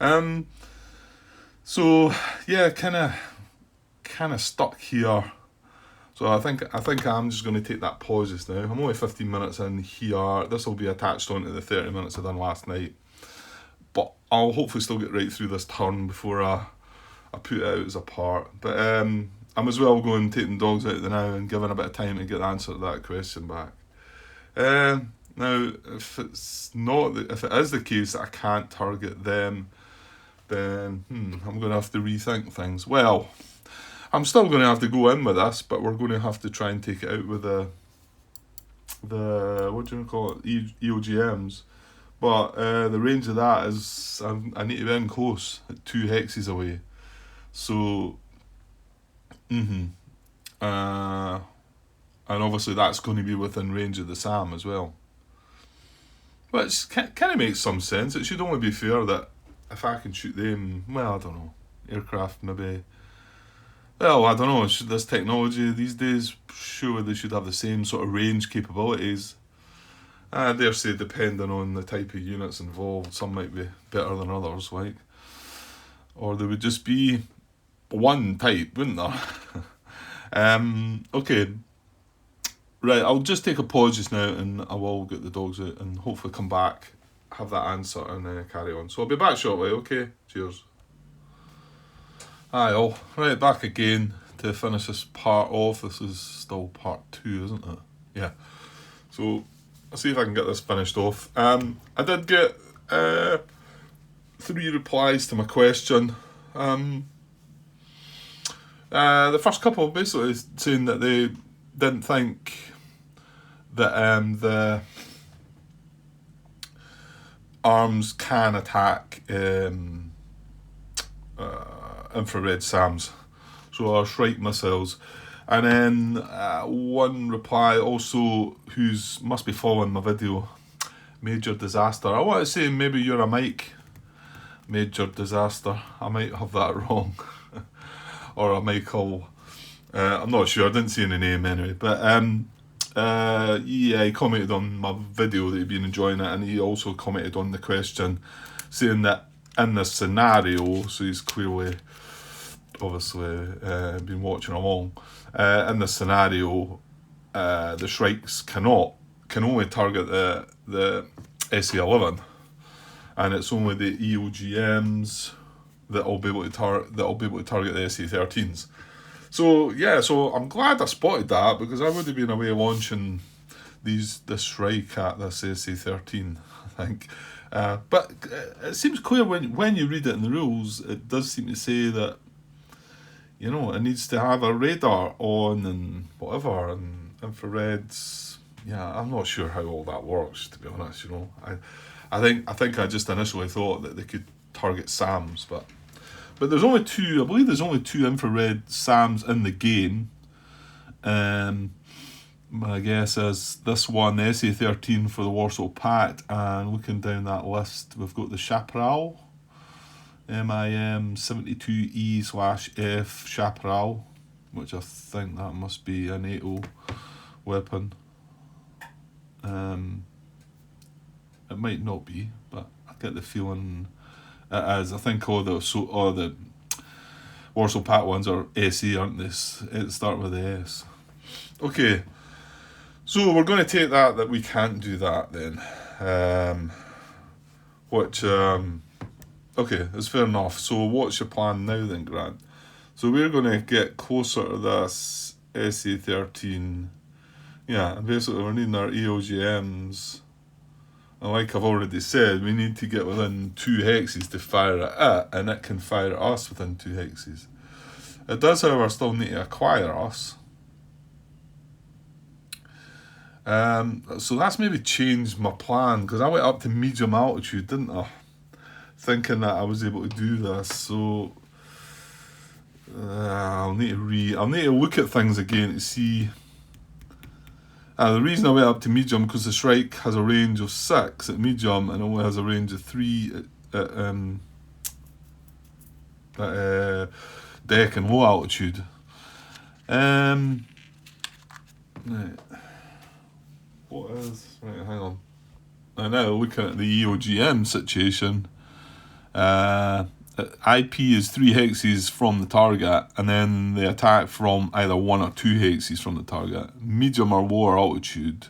it? So yeah, kind of stuck here. So I think I'm just going to take that pause just now. I'm only 15 minutes in here. This will be attached onto the 30 minutes I done last night. But I'll hopefully still get right through this turn before I put it out as a part. But I'm as well going taking dogs out there now and giving a bit of time to get the answer to that question back. Now, if it is the case that I can't target them, then I'm going to have to rethink things. Well, I'm still going to have to go in with this, but we're going to have to try and take it out with the what do you call it, EOGMs. But the range of that is I need to be in close at 2 hexes away. So, and obviously that's going to be within range of the SAM as well. Which kind of makes some sense. It should only be fair that if I can shoot them, well, I don't know, aircraft maybe. Well, I don't know, this technology these days, surely they should have the same sort of range capabilities. I dare say, depending on the type of units involved, some might be better than others, like. Or there would just be one type, wouldn't there? Okay. Right, I'll just take a pause just now and I will get the dogs out and hopefully come back, have that answer and carry on. So I'll be back shortly, okay? Cheers. Hi all. Right, back again to finish this part off. This is still part 2, isn't it? Yeah. So I'll see if I can get this finished off. I did get 3 replies to my question. The first couple basically saying that they didn't think that arms can attack infrared SAMs, so our Shrike missiles. And then one reply also, who's must be following my video, Major Disaster. I want to say maybe you're a Mike, Major Disaster. I might have that wrong, or a Michael. I'm not sure. I didn't see any name anyway. But yeah, he commented on my video that he'd been enjoying it, and he also commented on the question, saying that in this scenario, so he's clearly, obviously, been watching along. In this scenario, the Shrikes can only target the SE11, and it's only the EOGMs that'll be able to target the SE13s. So yeah, so I'm glad I spotted that, because I would have been away launching this Shrike at this SE13, I think. But it seems clear when you read it in the rules, it does seem to say that, you know, it needs to have a radar on and whatever, and infrareds. Yeah, I'm not sure how all that works, to be honest. You know, I think I just initially thought that they could target SAMs, but there's only two. I believe there's only two infrared SAMs in the game. My guess is this one, the SA-13 for the Warsaw Pact, and looking down that list, we've got the Chaparral. MIM-72E/F Chaparral, which I think that must be a NATO weapon. It might not be, but I get the feeling it is. I think all the Warsaw Pact ones are SE, aren't they? It start with the S. Okay, so we're going to take that we can't do that then. Okay, it's fair enough. So what's your plan now then, Grant? So we're going to get closer to this SE-13. Yeah, and basically we're needing our EOGMs. And like I've already said, we need to get within 2 hexes to fire at it, and it can fire at us within 2 hexes. It does, however, still need to acquire us. So that's maybe changed my plan, because I went up to medium altitude, didn't I? Thinking that I was able to do this, so I'll need to look at things again to see. The reason I went up to medium, because the Shrike has a range of 6 at medium and only has a range of 3 at deck and low altitude. Right. What is right? Hang on. Now looking at the EOGM situation. IP is 3 hexes from the target, and then they attack from either 1 or 2 hexes from the target. Medium or lower altitude.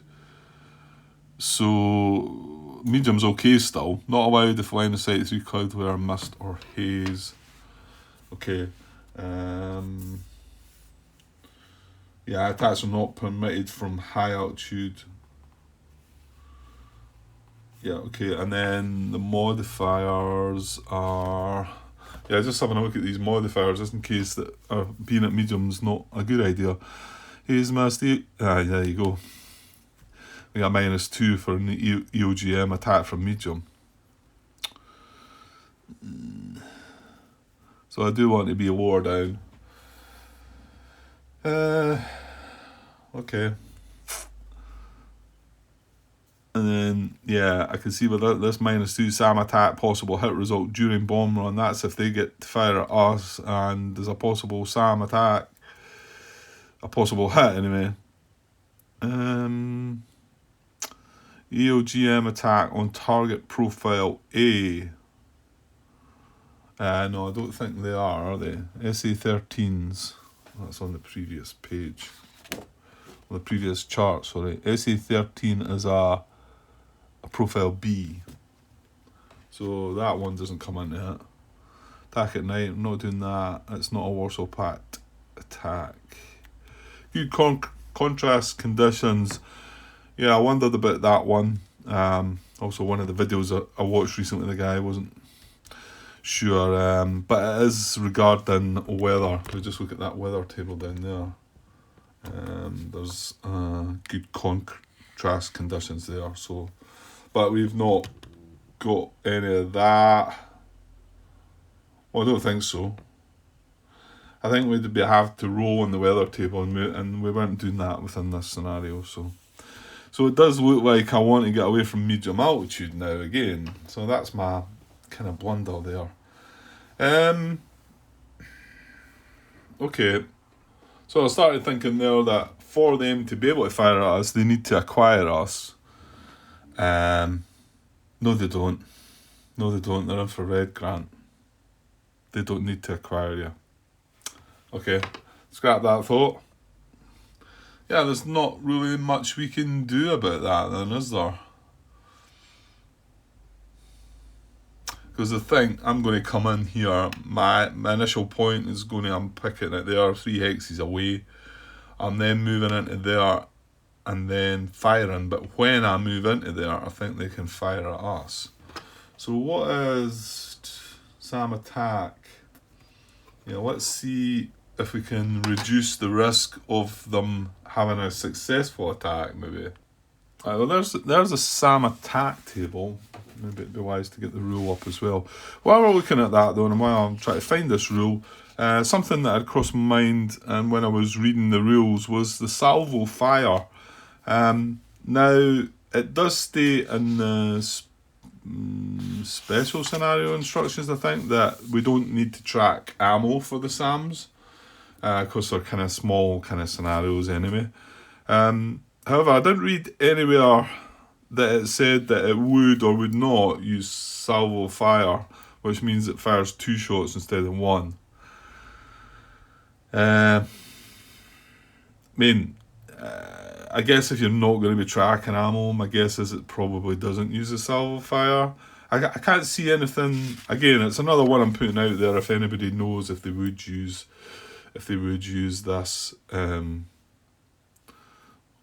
So medium's okay still. Not allowed if line of sight through cloud layer, mist or haze. Okay. Yeah, attacks are not permitted from high altitude. Yeah, okay, and then the modifiers are... Yeah, just having a look at these modifiers just in case that being at medium's not a good idea. Haze mist, there you go. We got -2 for an EOGM attack from medium. So I do want to be lower down. Okay. And then, yeah, I can see with this -2 SAM attack, possible hit result during bomb run. That's if they get to fire at us and there's a possible SAM attack. A possible hit, anyway. EOGM attack on target profile A. No, I don't think they are they? SA-13s. That's on the previous page. On the previous chart, sorry. SA-13 is a profile B. So that one doesn't come into it. Attack at night, I'm not doing that. It's not a Warsaw Pact attack. Good contrast conditions. Yeah, I wondered about that one. Also, one of the videos I watched recently, the guy wasn't sure. But it is regarding weather. We just look at that weather table down there. There's good contrast conditions there. So, but we've not got any of that. Well, I don't think so. I think we'd have to roll on the weather table, and we weren't doing that within this scenario. So it does look like I want to get away from medium altitude now again. So that's my kind of blunder there. Okay. So I started thinking there that for them to be able to fire at us, they need to acquire us. No, they don't. No, they don't. They're infrared, Grant. They don't need to acquire you. Okay, scrap that thought. Yeah, there's not really much we can do about that then, is there? Because the thing, I'm going to come in here, my initial point is going to, I'm picking it there, 3 hexes away. I'm then moving into there and then firing. But when I move into there, I think they can fire at us. So what is SAM attack? Yeah, let's see if we can reduce the risk of them having a successful attack, maybe. Well, there's a SAM attack table. Maybe it'd be wise to get the rule up as well. While we're looking at that though, and while I'm trying to find this rule, something that had crossed my mind and when I was reading the rules was the salvo fire. Now, it does state in the special scenario instructions, I think, that we don't need to track ammo for the SAMs. Because they're kind of small kind of scenarios anyway. However, I didn't read anywhere that it said that it would or would not use salvo fire, which means it fires 2 shots instead of 1. I guess if you're not going to be tracking ammo, my guess is it probably doesn't use a salvo fire. I can't see anything. Again, it's another one I'm putting out there if anybody knows if they would use this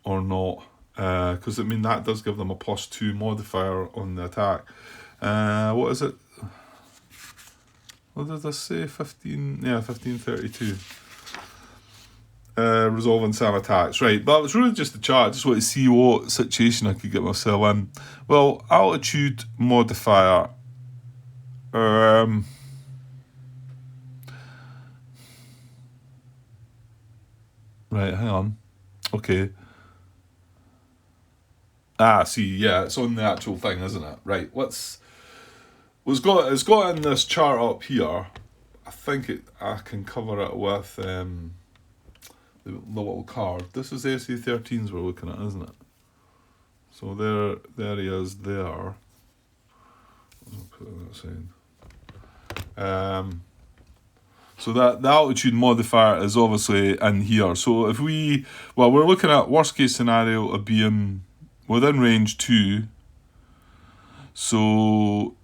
or not, because that does give them a +2 modifier on the attack. What is it? What did I say? 1532. Resolving SAM attacks, right? But it's really just a chart. I just want to see what situation I could get myself in. Well, altitude modifier. Right, hang on. Okay. See, yeah, it's on the actual thing, isn't it? Right, it's got in this chart up here. I think I can cover it with the little card. This is NSC13s we're looking at, isn't it? So there he is there. I'll put that aside. So that the altitude modifier is obviously in here. So if we're looking at worst case scenario of being within range 2. So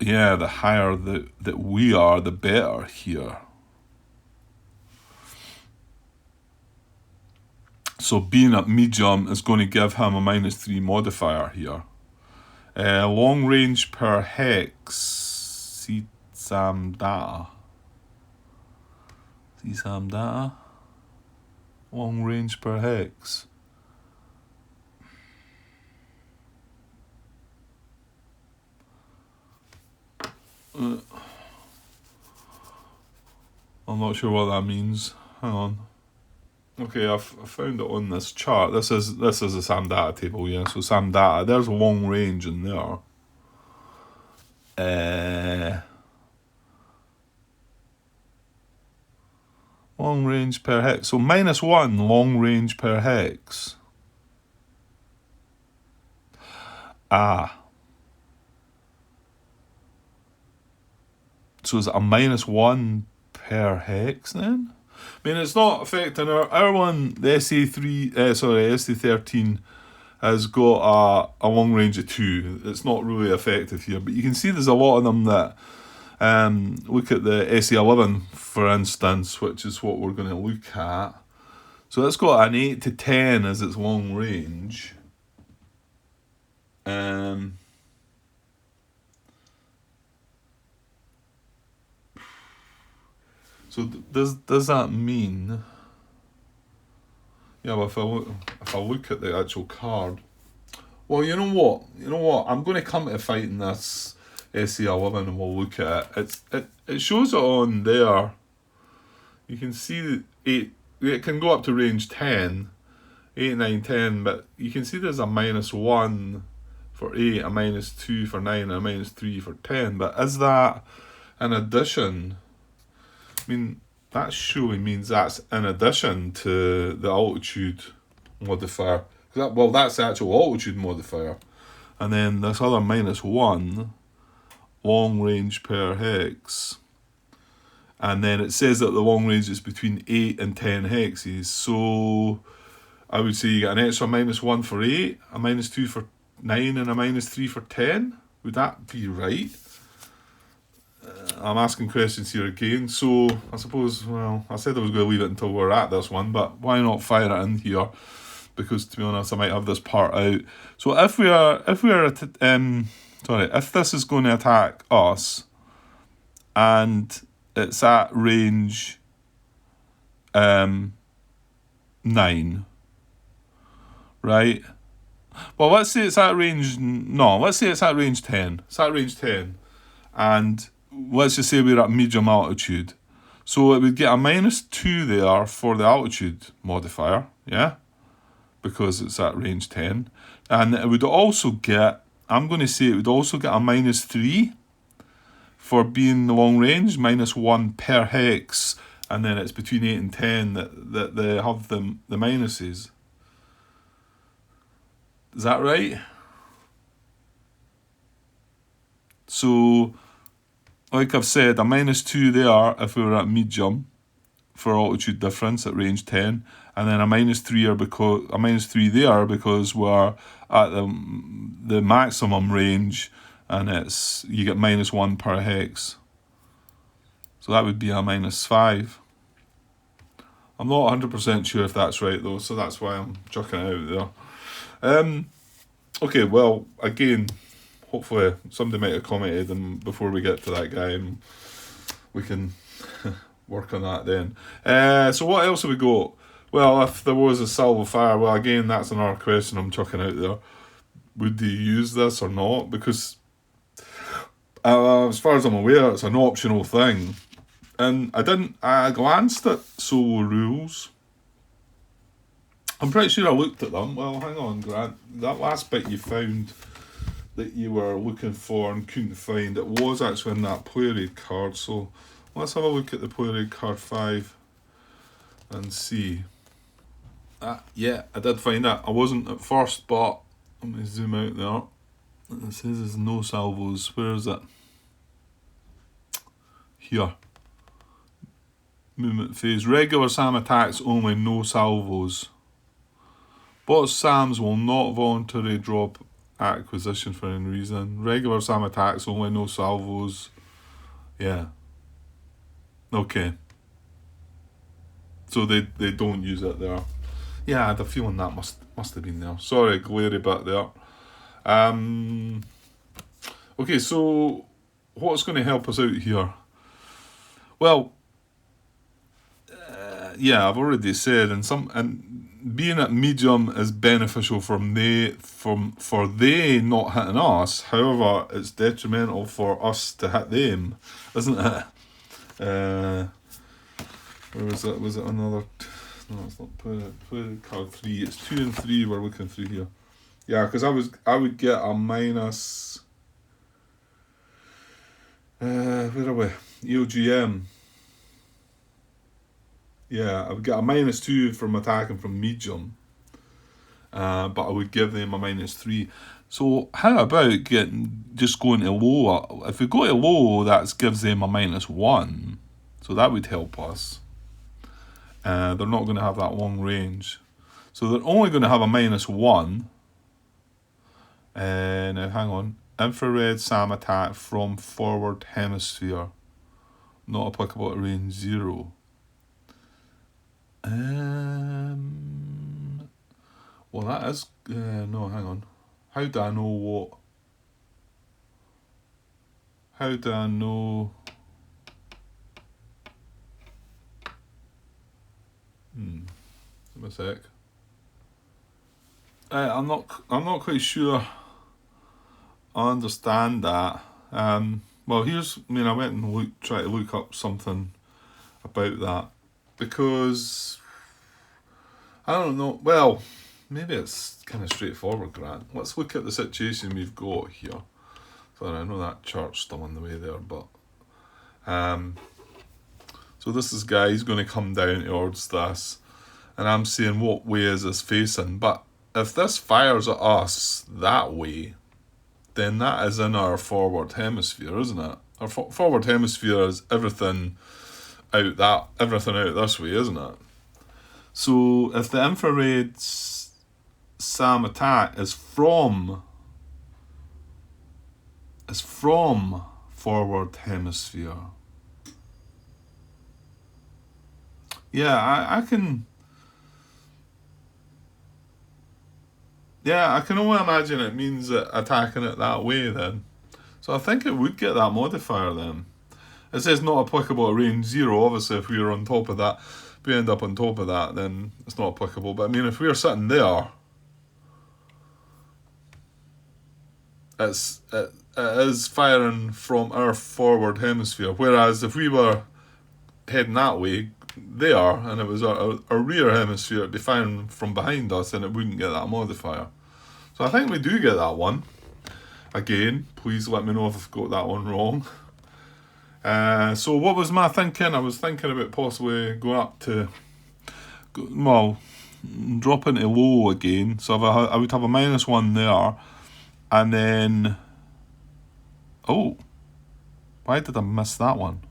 yeah, the higher that we are, the better here. So being at medium is going to give him a -3 modifier here. Long range per hex. See SAM data. Long range per hex. I'm not sure what that means. Hang on. Okay, I found it on this chart. This is a SAM data table, yeah. So SAM data, there's a long range in there. Long range per hex. So -1 long range per hex. So is it a -1 per hex then? It's not affecting our one. The SC13 has got a long range of 2. It's not really effective here, but you can see there's a lot of them that look at the SC11 for instance, which is what we're going to look at. So it's got an 8 to 10 as its long range. So does that mean? Yeah, well, if I look at the actual card, Well, you know what? You know what? I'm going to come to fighting this SC11 and we'll look at it. It shows it on there. You can see that it can go up to range 10, 8, 9, 10, but you can see there's a -1 for 8, a -2 for 9, and a -3 for 10. But is that in addition? I mean, that surely means that's in addition to the altitude modifier. That's the actual altitude modifier. And then this other -1, long range per hex. And then it says that the long range is between 8 and 10 hexes. So I would say you get an extra -1 for 8, a -2 for 9, and a -3 for 10. Would that be right? I'm asking questions here again. So I suppose, well, I said I was going to leave it until we're at this one, but why not fire it in here? Because to be honest, I might have this part out. So if this is going to attack us, and it's at range 9, right? Well, let's say it's at range. No, let's say it's at range 10. It's at range 10, and let's just say we're at medium altitude. So it would get a -2 there for the altitude modifier, yeah, because it's at range 10. And it would also get, I'm going to say it would also get a -3 for being the long range, -1 per hex, and then it's between 8 and 10 that they have the minuses. Is that right? So, like I've said, a -2 there if we were at medium for altitude difference at range 10, and then a -3 there because we're at the maximum range, and you get -1 per hex. So that would be a -5. I'm not 100% sure if that's right though, so that's why I'm chucking it out there. Okay, well, again, hopefully somebody might have commented and before we get to that guy, and we can work on that then. So what else have we got? Well, if there was a salvo fire, well, again, that's another question I'm chucking out there. Would they use this or not? Because as far as I'm aware, it's an optional thing. And I glanced at solo rules. I'm pretty sure I looked at them. Well, hang on, Grant. That last bit you found that you were looking for and couldn't find, it was actually in that player aid card. So let's have a look at the player aid card 5 and see. Yeah, I did find that. I wasn't at first, but let me zoom out there. It says there's no salvos. Where is it? Here. Movement phase. Regular SAM attacks only, no salvos. Bot SAMs will not voluntarily drop acquisition for any reason. Regular SAM attacks only, no salvos. Yeah. Okay. So they don't use it there. Yeah, I had a feeling that must have been there. Sorry, glary bit there. Okay, so what's going to help us out here? Well, yeah, I've already said, and being at medium is beneficial for they not hitting us. However, it's detrimental for us to hit them, isn't it? Where was it? Was it another? No, it's not. Put card 3. It's 2 and 3 we're looking through here. Yeah, because I would get a minus. Where are we? EOGM. Yeah, I would get a -2 from attacking from medium, but I would give them a -3. So how about just going to low? If we go to low, that gives them a -1. So that would help us. They're not going to have that long range. So they're only going to have a -1. Now hang on. Infrared SAM attack from forward hemisphere. Not applicable at range 0. Well, that is... no, hang on. How do I know what... How do I know... Give me a sec. I'm not quite sure I understand that. Well, I went and tried to look up something about that because I don't know. Well, maybe it's kind of straightforward, Grant. Let's look at the situation we've got here. Sorry, I know that chart's still in the way there, but so this is guy, he's going to come down towards this, and I'm saying what way is this facing? But if this fires at us that way, then that is in our forward hemisphere, isn't it? Our forward hemisphere is everything out this way, isn't it? So if the infrared SAM attack is from forward hemisphere, yeah, I can. Yeah, I can only imagine it means that attacking it that way then. So I think it would get that modifier then. It says not applicable at range 0. Obviously, if we were on top of that, if we end up on top of that, then it's not applicable. But I mean, if we're sitting there, it is firing from our forward hemisphere. Whereas if we were heading that way, there, and it was our rear hemisphere, it'd be firing from behind us, and it wouldn't get that modifier. So I think we do get that one. Again, please let me know if I've got that one wrong. So what was my thinking? I was thinking about possibly going up to, well, dropping to low again. So I would have a -1 there, and then, oh, why did I miss that one?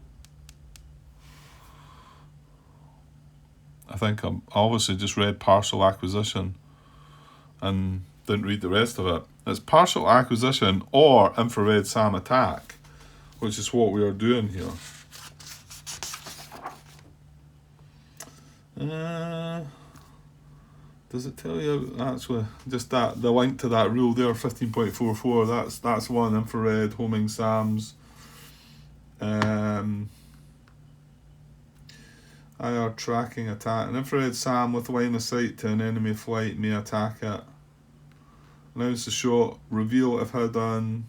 I think I obviously just read partial acquisition and didn't read the rest of it. It's partial acquisition or infrared SAM attack, which is what we are doing here. Does it tell you actually just that the link to that rule there, 15.44? That's one, infrared homing SAMs. IR tracking attack. An infrared SAM with line of sight to an enemy flight may attack it. Announce the shot. Reveal if had done.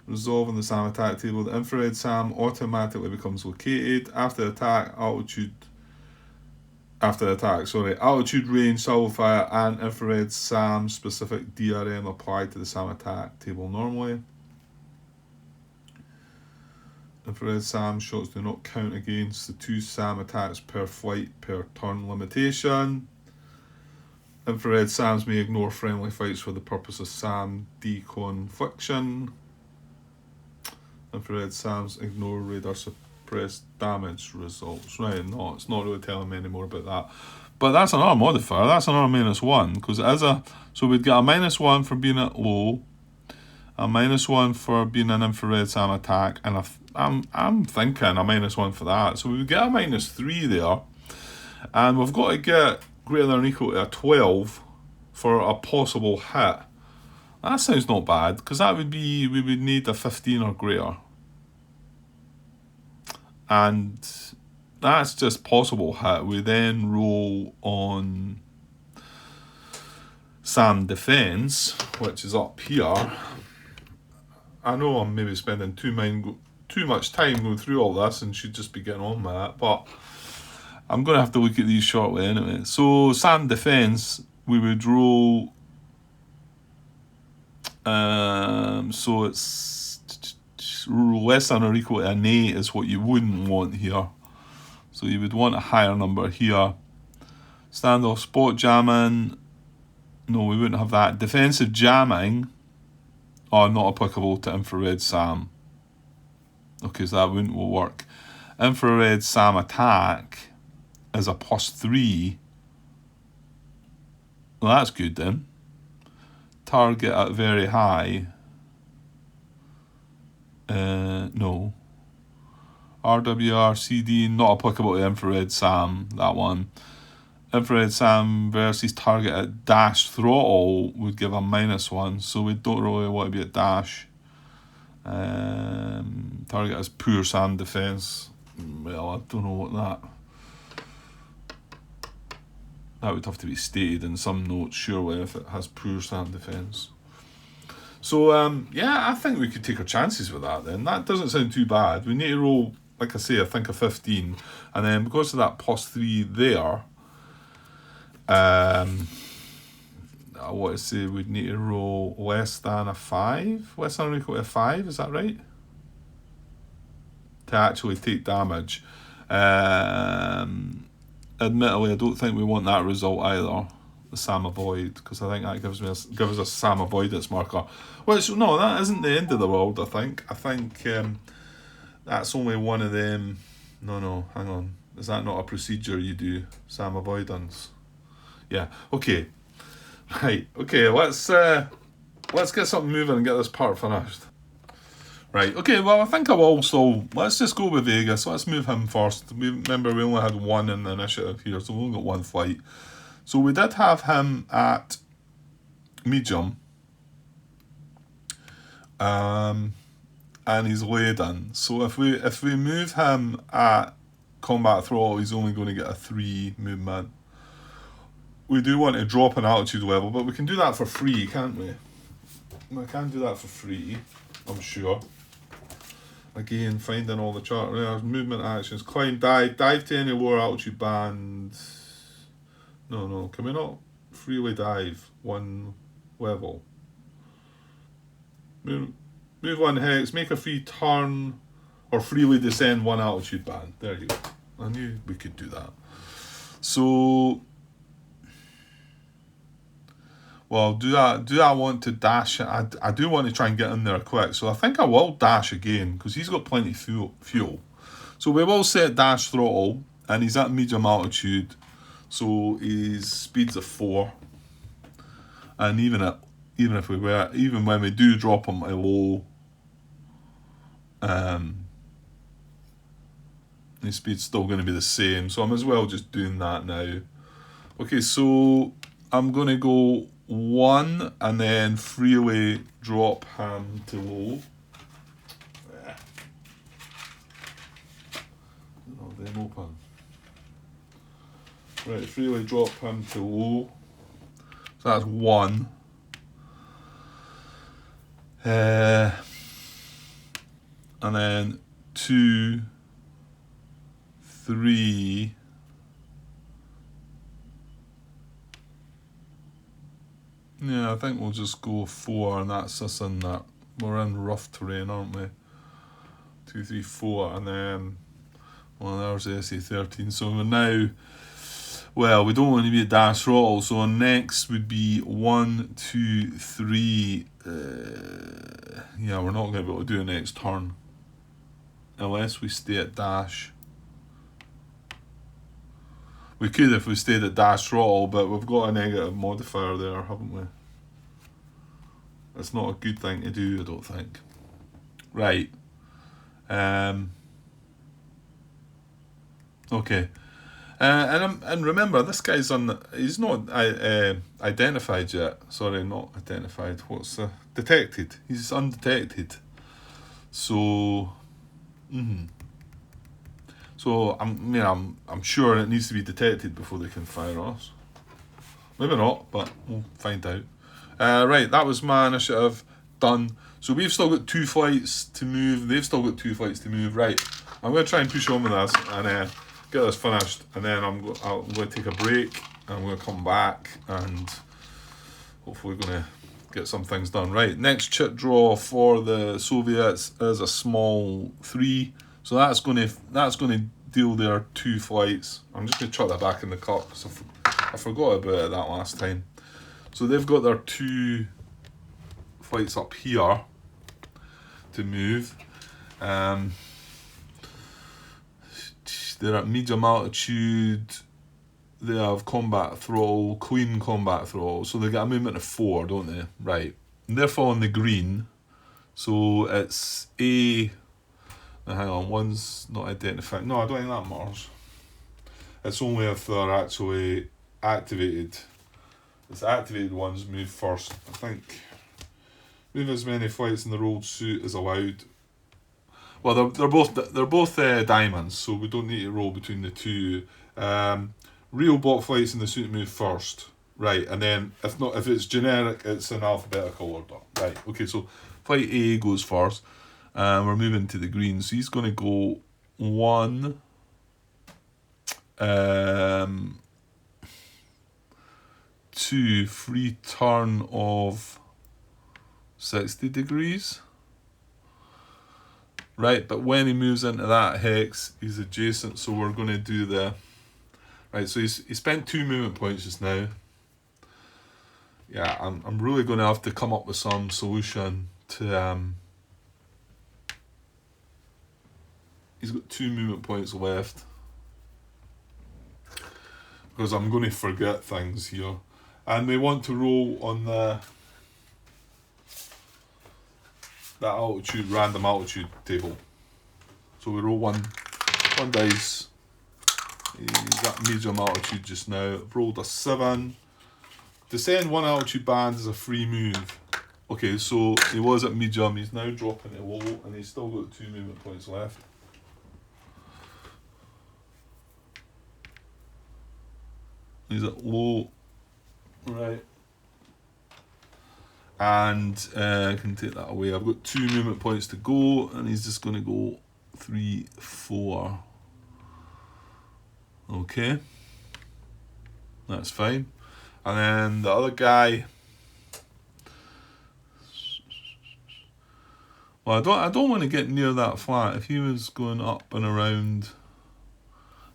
Resolving the SAM attack table. The infrared SAM automatically becomes located after the attack. Altitude, range, salvo fire, and infrared SAM specific DRM applied to the SAM attack table normally. Infrared SAM shots do not count against the 2 SAM attacks per flight per turn limitation. Infrared SAMs may ignore friendly fights for the purpose of SAM deconfliction. Infrared SAMs ignore radar suppressed damage results. Right, no, it's not really telling me any more about that. But that's another modifier. That's another -1 because it is so we'd get a -1 for being at low, a -1 for being an infrared SAM attack, and I'm thinking a -1 for that. So we would get a -3 there, and we've got to get greater than or equal to a 12 for a possible hit. That sounds not bad, because that would be, we would need a 15 or greater. And that's just possible hit. We then roll on SAM defense, which is up here. I know I'm maybe spending too much time going through all this and should just be getting on with it, but I'm going to have to look at these shortly anyway. So SAM defense, we would roll, so it's less than or equal to an 8 is what you wouldn't want here. So you would want a higher number here. Standoff spot jamming, no, we wouldn't have that. Defensive jamming, not applicable to infrared SAM. Okay, so that wouldn't work. Infrared SAM attack is a +3. Well, that's good then. Target at very high. No. RWR CD, not applicable to infrared SAM, that one. Infrared SAM versus target at dash throttle would give a -1, so we don't really want to be at dash. Target as poor SAM defense. Well, I don't know what That would have to be stated in some notes, surely, if it has poor stand defence. So, yeah, I think we could take our chances with that then. That doesn't sound too bad. We need to roll, like I say, I think a 15. And then because of that +3 there, I want to say we'd need to roll less than a 5. Less than or equal to a 5, is that right? To actually take damage. Admittedly, I don't think we want that result either. The Sam avoid, because I think that gives us a Sam avoidance marker. Which, no, that isn't the end of the world, I think. I think that's only one of them. No, hang on. Is that not a procedure you do? Sam avoidance. Yeah, okay. Right, okay, let's get something moving and get this part finished. Right, okay, well, I think I will, so let's just go with Vegas. Let's move him first. Remember, we only had one in the initiative here, so we've only got one flight. So we did have him at medium, and he's laden. So if we move him at combat throttle, he's only going to get a 3 movement. We do want to drop an altitude level, but we can do that for free, can't we? We can do that for free, I'm sure. Again, finding all the chart. There's movement actions. Climb, dive to any lower altitude band. No, can we not freely dive 1 level? Move 1 hex, make a free turn, or freely descend 1 altitude band. There you go. I knew we could do that. So, well, do I want to dash? I do want to try and get in there quick, so I think I will dash again, because he's got plenty of fuel. So we will set dash throttle, and he's at medium altitude. So his speed's a 4, and even when we do drop him a low, his speed's still going to be the same. So I'm as well just doing that now. Okay, so I'm going to go 1 and then freely drop him to low. Oh, then open. Right, freely drop him to low. So that's 1. And then 2, 3. Yeah, I think we'll just go 4, and that's us in that. We're in rough terrain, aren't we? 2, 3, 4, and then, well, there's the SA-13. So we're now, well, we don't want to be a dash throttle, so next would be 1, 2, 3. Yeah, we're not going to be able to do a next turn unless we stay at dash. We could if we stayed at dash throttle, but we've got a negative modifier there, haven't we? That's not a good thing to do, I don't think. Right. Okay. And remember, this guy's he's not identified yet. Sorry, not identified. What's detected? He's undetected. So, So I'm sure it needs to be detected before they can fire us. Maybe not, but we'll find out. Right, that was my initiative done. So we've still got 2 flights to move. They've still got 2 flights to move. Right, I'm going to try and push on with this and get this finished, and then I'm going to take a break, and I'm going to come back, and hopefully we're going to get some things done. Right, next chit draw for the Soviets is a small 3, so that's going to deal their 2 flights. I'm just going to chuck that back in the cup because I forgot about it that last time. So they've got their 2 flights up here to move. They're at medium altitude. They have combat throttle, clean combat throttle. So they get a movement of 4, don't they? Right. And they're following the green. So it's A. Now hang on, one's not identified. No, I don't think that matters. It's only if they're actually activated. It's activated ones move first. I think move as many flights in the rolled suit as allowed. Well, they're both diamonds, so we don't need to roll between the 2. real block flights in the suit move first. Right, and then if it's generic, it's in alphabetical order. Right, okay, so flight A goes first. We're moving to the green. So he's going to go 1, 2, free turn of 60 degrees. Right, but when he moves into that hex, he's adjacent, so we're going to do the... Right, so he spent 2 movement points just now. Yeah, I'm really going to have to come up with some solution to... He's got 2 movement points left. Because I'm going to forget things here. And we want to roll on that altitude, random altitude table. So we roll one dice. He's at medium altitude just now. Rolled a 7. Descend 1 altitude band is a free move. Okay, so he was at medium, he's now dropping to low, and he's still got 2 movement points left. He's at low, right. And I can take that away. I've got 2 movement points to go, and he's just going to go 3, 4. Okay, that's fine. And then the other guy. Well, I don't want to get near that flat. If he was going up and around,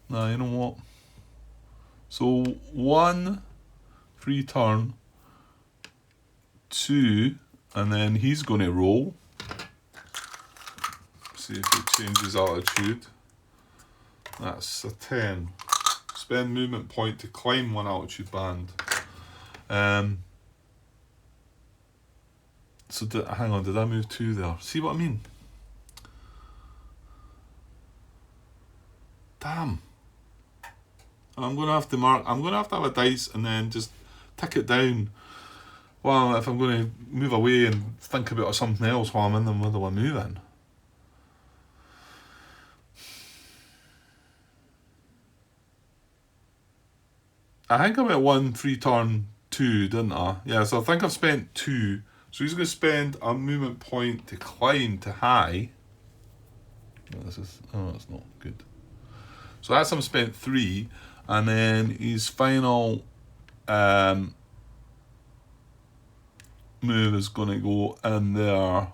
nah, you know what? So 1 free turn, 2, and then he's going to roll. See if he changes altitude. That's a 10. Spend movement point to climb 1 altitude band. So hang on, did I move 2 there? See what I mean? Damn. I'm gonna have to have a dice and then just tick it down. Well, if I'm going to move away and think about something else while I'm in the middle of moving. I think I went 1 free turn 2, didn't I? Yeah, so I think I've spent 2. So he's going to spend a movement point to climb to high. Oh, that's not good. So that's him spent 3, and then his final move is going to go in there.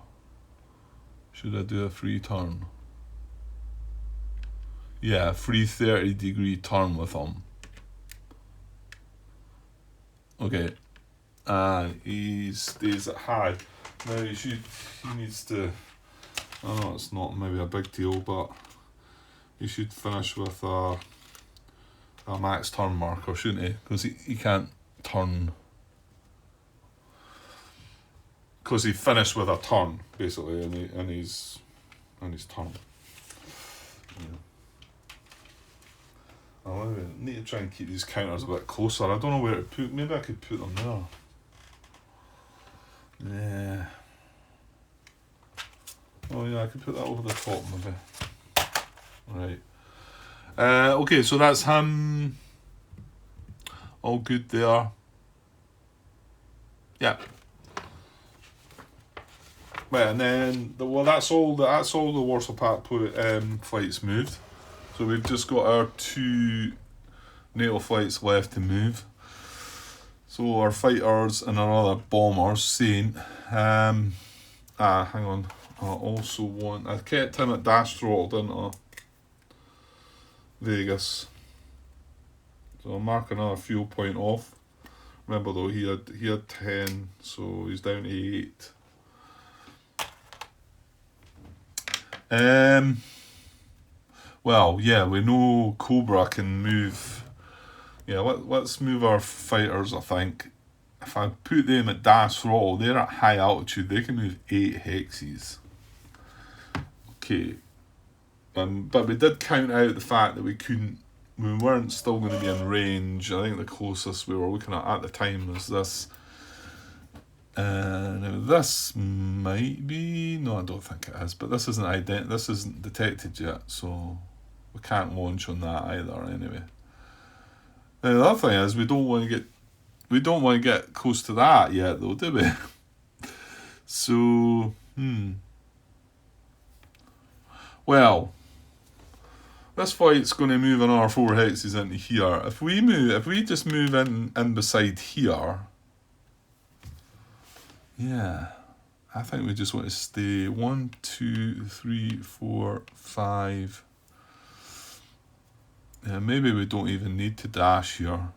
Should I do a free turn? Yeah, free 30-degree turn with him. Okay. And he stays at high. Now he needs to, I know it's not maybe a big deal, but he should finish with a max turn marker, shouldn't he? Because he can't turn, because he finished with a turn basically in his turn. Yeah. I need to try and keep these counters a bit closer. I don't know where to put. Maybe I could put them there. Yeah. Oh yeah, I could put that over the top maybe. Right. Okay, so that's him. All good there. Yeah. Right, and then that's all the Warsaw Pact flights moved. So we've just got our 2 NATO flights left to move. So our fighters and our other bombers saying, hang on, I kept him at dash throttle, didn't I? Vegas. So I'll mark another fuel point off. Remember though, he had 10, so he's down to 8. Well, yeah, we know Cobra can move. Yeah, let's move our fighters, I think. If I put them at dash throttle, they're at high altitude, they can move 8 hexes. Okay. But we did count out the fact that we weren't still going to be in range. I think the closest we were looking at the time was this. Now this might be, no, I don't think it is, but this isn't detected yet, so we can't launch on that either anyway. The other thing is we don't want to get close to that yet, though, do we? So, well, this fight's going to move another 4 hexes into here. If we just move in beside here, yeah, I think we just want to stay 1, 2, 3, 4, 5. Yeah, maybe we don't even need to dash here.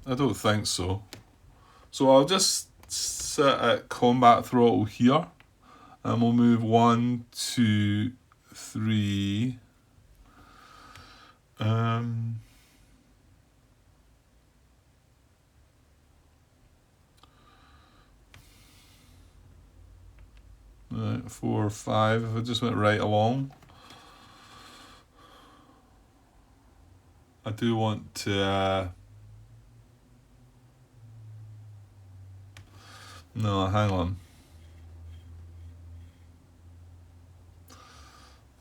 I don't think so. So I'll just set at combat throttle here, and we'll move 1, 2, 3. Right, 4, 5. If I just went right along, I do want to. No, hang on. I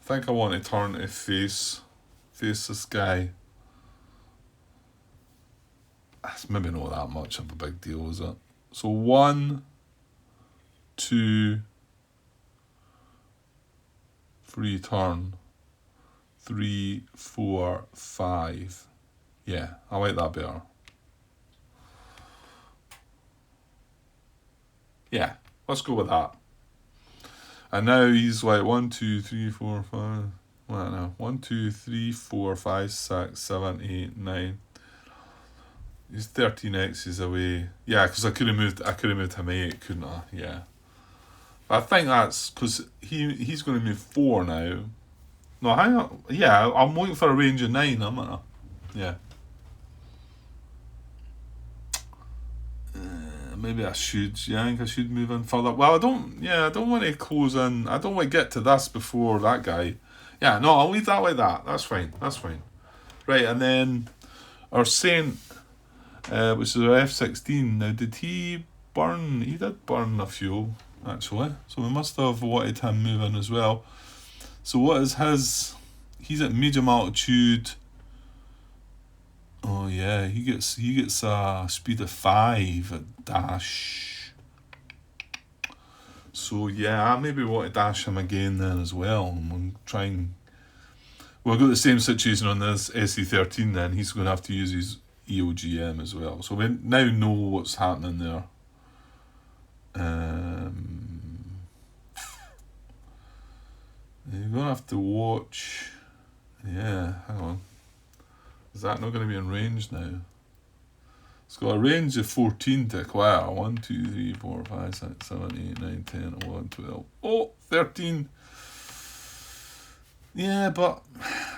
think I want to turn to face this guy. That's maybe not that much of a big deal, is it? So 1, 2, 3 turn, 3, 4, 5. Yeah, I like that better. Yeah, let's go with that. And now he's like 1, 2, 3, 4, 5. Well, no, 1, 2, 3, 4, 5, 6, 7, 8, 9. He's 13 X's away. Yeah, because I could have moved him 8, couldn't I? Yeah. But I think that's because he's going to move 4 now. No, hang on. Yeah, I'm waiting for a range of 9, am I? Yeah. Maybe I should. Yeah, I think I should move in further. Well, I don't want to close in. I don't want to get to this before that guy. Yeah, no, I'll leave that like that. That's fine. Right, and then our Saint, which is our F-16. Now, did he burn? He did burn a fuel, actually. So we must have wanted him moving as well. So what is his? He's at medium altitude. Oh yeah, he gets a speed of 5 at dash. So yeah, I maybe want to dash him again then as well, and we'll try and we've got the same situation on this SC13. Then he's going to have to use his EOGM as well. So we now know what's happening there. You're going to have to watch. Yeah, hang on. Is that not going to be in range now? It's got a range of 14 to acquire. 1, 2, 3, 4, 5, 6, 7, 8, 9, 10, 11, 12. Oh, 13. Yeah, but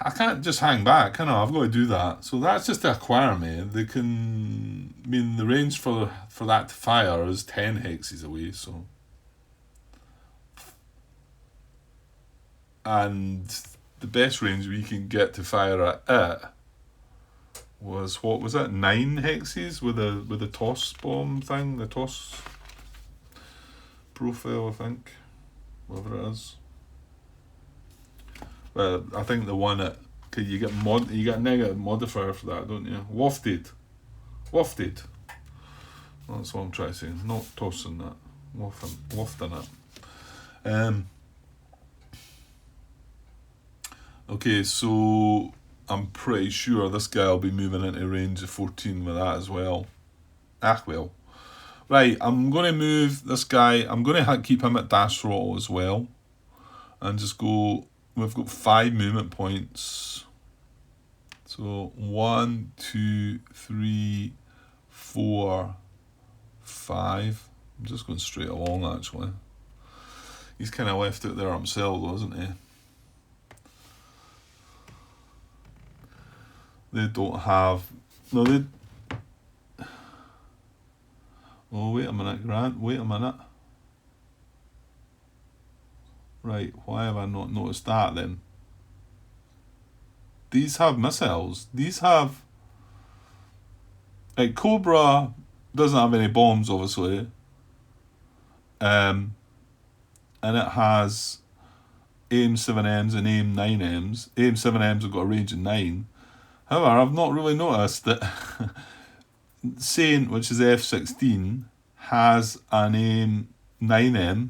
I can't just hang back, can I? I've got to do that. So that's just to acquire me. They can. I mean, the range for that to fire is 10 hexes away, so. And the best range we can get to fire at it was, what was it, 9 hexes with the toss bomb thing, the toss profile, I think, whatever it is. Well, I think the one that you get a negative modifier for that, don't you? Wafted. That's what I'm trying to say. Not tossing that, wafting it. Okay, so I'm pretty sure this guy will be moving into range of 14 with that as well. Well. Right, I'm going to move this guy. I'm going to keep him at dash throttle as well. And just go. We've got 5 movement points. So 1, 2, 3, 4, 5. I'm just going straight along, actually. He's kind of left it there himself, though, isn't he? They don't have. No, they. Oh, wait a minute, Grant. Wait a minute. Right, why have I not noticed that then? These have missiles. These have. Like, Cobra doesn't have any bombs, obviously. And it has AIM-7Ms and AIM-9Ms. AIM-7Ms have got a range of 9. However, I've not really noticed that Saint, which is F-16, has an AIM-9M.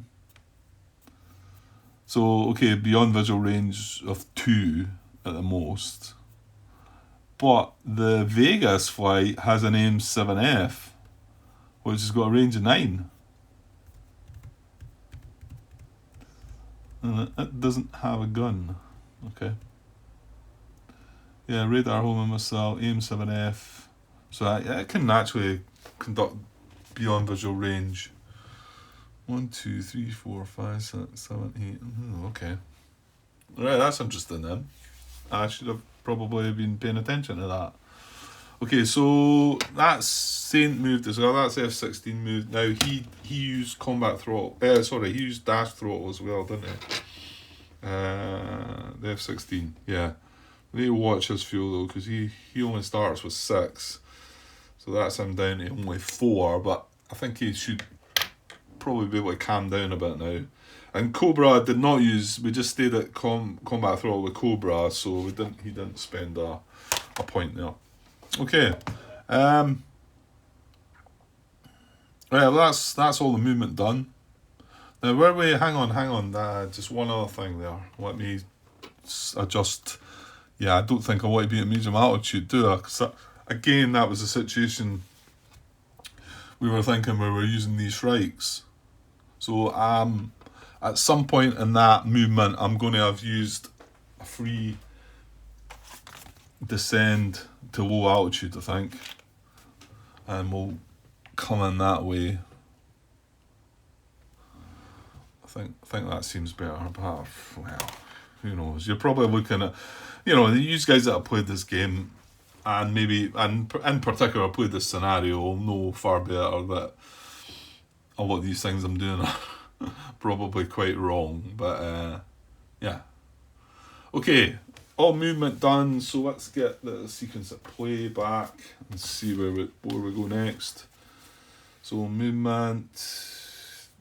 So, okay, beyond visual range of 2 at the most. But the Vegas flight has an AIM-7F, which has got a range of 9. And it doesn't have a gun. Okay. Yeah, radar homing missile, AIM-7F. So it can actually conduct beyond visual range. 1, 2, 3, 4, 5, 6, 7, 8. Okay. Right, that's interesting then. I should have probably been paying attention to that. Okay, so that's Saint moved as well. That's F-16 moved. Now he used combat throttle. He used dash throttle as well, didn't he? The F-16. Yeah. We need to watch his fuel though, because he only starts with 6. So that's him down to only 4. But I think he should probably be able to calm down a bit now. And Cobra did not use. We just stayed at combat throttle with Cobra, so he didn't spend a point there. Okay. Right, well, that's all the movement done. Now where we hang on, just one other thing there. Let me adjust. Yeah, I don't think I want to be at medium altitude, do I? Because again, that was a situation we were thinking we were using these Shrikes. So at some point in that movement, I'm going to have used a free descend to low altitude, I think, and we'll come in that way. I think that seems better, but well, who knows? You're probably looking at, you guys that have played this game, and maybe, and in particular played this scenario, will know far better that a lot of these things I'm doing are probably quite wrong, but yeah. Okay, all movement done, so let's get the sequence of play back and see where we go next. So movement,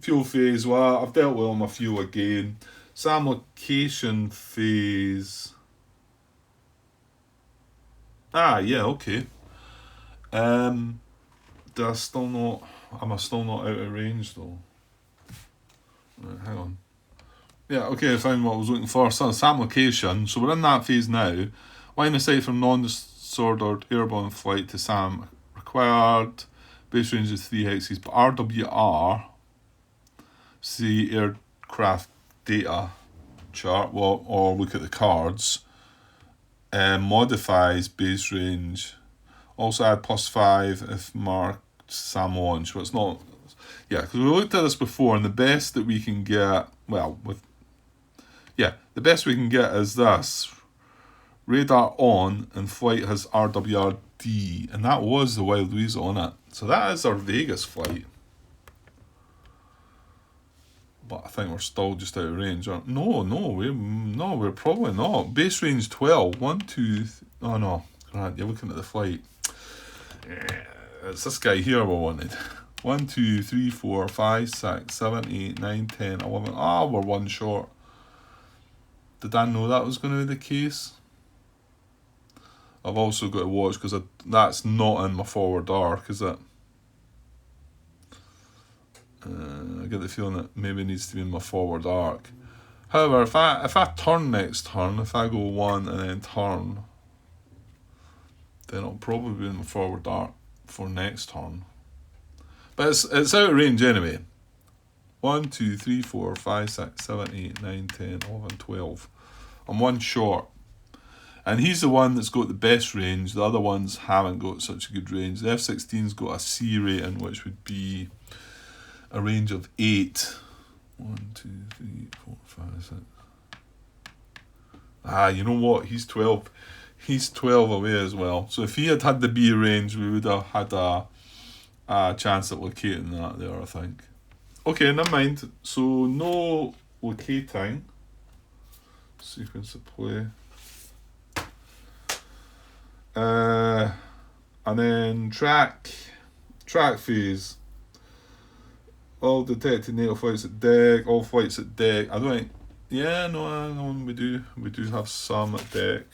fuel phase, well, I've dealt with all my fuel again. SAM location phase. Yeah, okay. Am I still not out of range though? Right, hang on. Yeah, okay, I found what I was looking for. So, SAM location. So we're in that phase now. Line of sight from non-disordered airborne flight to SAM required. Base range is 3 hexes. But RWR, see aircraft data chart, well, or look at the cards, modifies base range. Also add +5 if marked SAM launch. Well, it's not. Yeah, because we looked at this before, and the best that we can get, the best we can get is this. Radar on, and flight has RWRD, and that was the Wild Weasel on it. So that is our Vegas flight. But I think we're still just out of range. No, we're probably not. Base range 12. 1, 2, oh no. Right, you're looking at the flight. It's this guy here we wanted. 1, 2, 3, 4, 5, 6, 7, 8, 9, 10, 11. We're one short. Did I know that was going to be the case? I've also got to watch because that's not in my forward arc, is it? I get the feeling that maybe it needs to be in my forward arc. However, if I turn next turn, if I go 1 and then turn, then it'll probably be in my forward arc for next turn. But it's out of range anyway. 1, 2, 3, 4, 5, 6, 7, 8, 9, 10, 11, 12. I'm one short. And he's the one that's got the best range. The other ones haven't got such a good range. The F-16's got a C rating, which would be a range of 8. 1, 2, 3, 4, 5, 6. You know what? He's 12. He's 12 away as well. So if he had had the B range, we would have had a chance at locating that there, I think. Okay, never mind. So no locating. Sequence of play. And then track phase. All detected NATO flights at deck. All flights at deck. I don't think Yeah, no, hang on, we do have some at deck.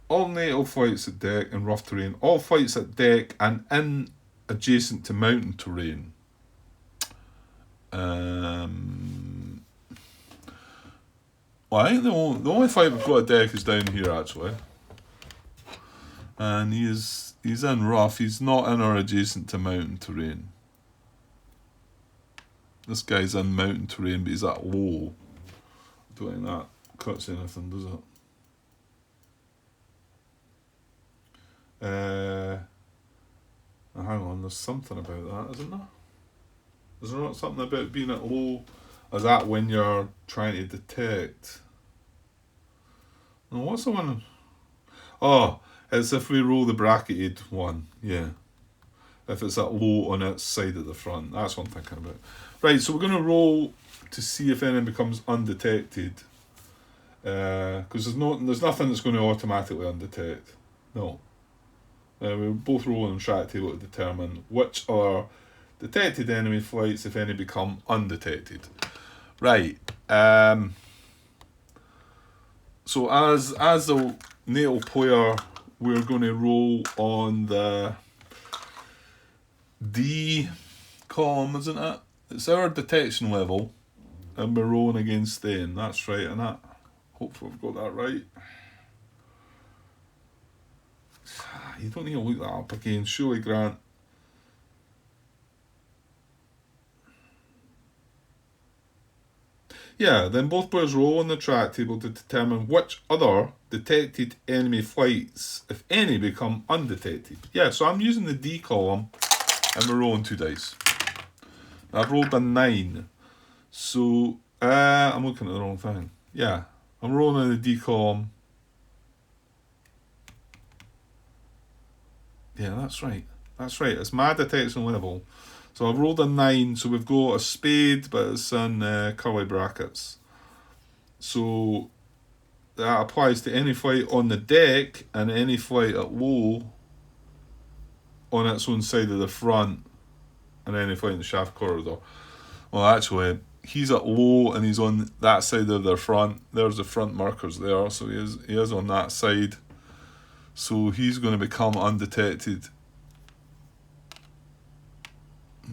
All NATO flights at deck and rough terrain. All flights at deck and in adjacent to mountain terrain. Well, I think the only flight we've got at deck is down here actually, and he's in rough. He's not in or adjacent to mountain terrain. This guy's in mountain terrain, but he's at low. I don't think that cuts anything, does it? Hang on, there's something about that, isn't there? Is there not something about being at low? Is that when you're trying to detect? No, what's the one? Oh, it's if we roll the bracketed one, yeah. If it's at low on its side of the front. That's what I'm thinking about. Right, so we're going to roll to see if anything becomes undetected. Because there's nothing that's going to automatically undetect. No. We're both rolling on track table to determine which are detected enemy flights, if any, become undetected. Right. So as a NATO player, we're going to roll on the D column, isn't it? It's our detection level, and we're rolling against them. That's right, and that. Hopefully, I've got that right. You don't need to look that up again, surely, Grant. Yeah, then both players roll on the track table to determine which other detected enemy flights, if any, become undetected. Yeah, so I'm using the D column, and we're rolling 2 dice. I've rolled a 9. So, I'm looking at the wrong thing. Yeah, I'm rolling in the D column. Yeah, that's right. That's right. It's my detection level. So I've rolled a 9. So we've got a spade, but it's in curly brackets. So that applies to any flight on the deck and any flight at low on its own side of the front and any flight in the shaft corridor. Well, actually, he's at low and he's on that side of their front. There's the front markers there, so he is on that side. So he's going to become undetected.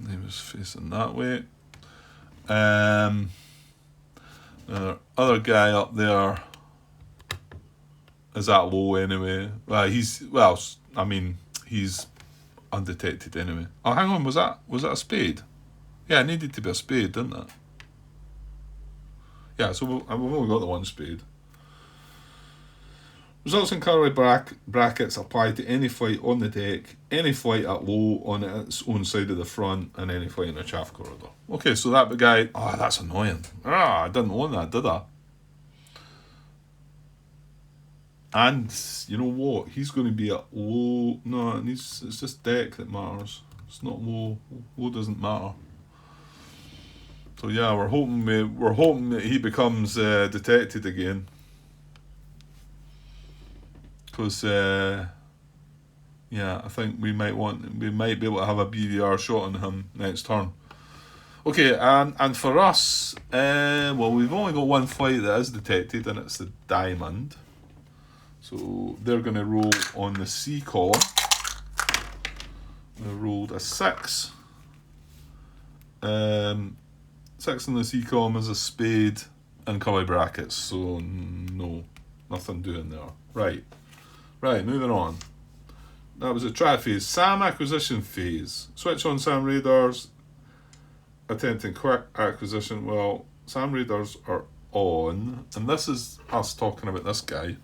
He was facing that way. The other guy up there is at low anyway. He's undetected anyway. Oh, hang on, was that a spade? Yeah, it needed to be a spade, didn't it? Yeah, so we've only got the one spade. Results in curly brackets apply to any flight on the deck, any flight at low on its own side of the front, and any flight in the shaft corridor. Okay, so that guy... Oh, that's annoying. I didn't want that, did I? And you know what? He's going to be at low... No, it's just deck that matters. It's not low. Low doesn't matter. So yeah, we're hoping that he becomes detected again. Because I think we might be able to have a BVR shot on him next turn. Okay, and for us, we've only got one flight that is detected, and it's the diamond. So they're going to roll on the C column. They rolled a 6. 6 in the C column is a spade and curly brackets. So no, nothing doing there. Right, moving on. That was a strat phase. SAM acquisition phase. Switch on SAM radars. Attempting quick acquisition. Well, SAM radars are on. And this is us talking about this guy.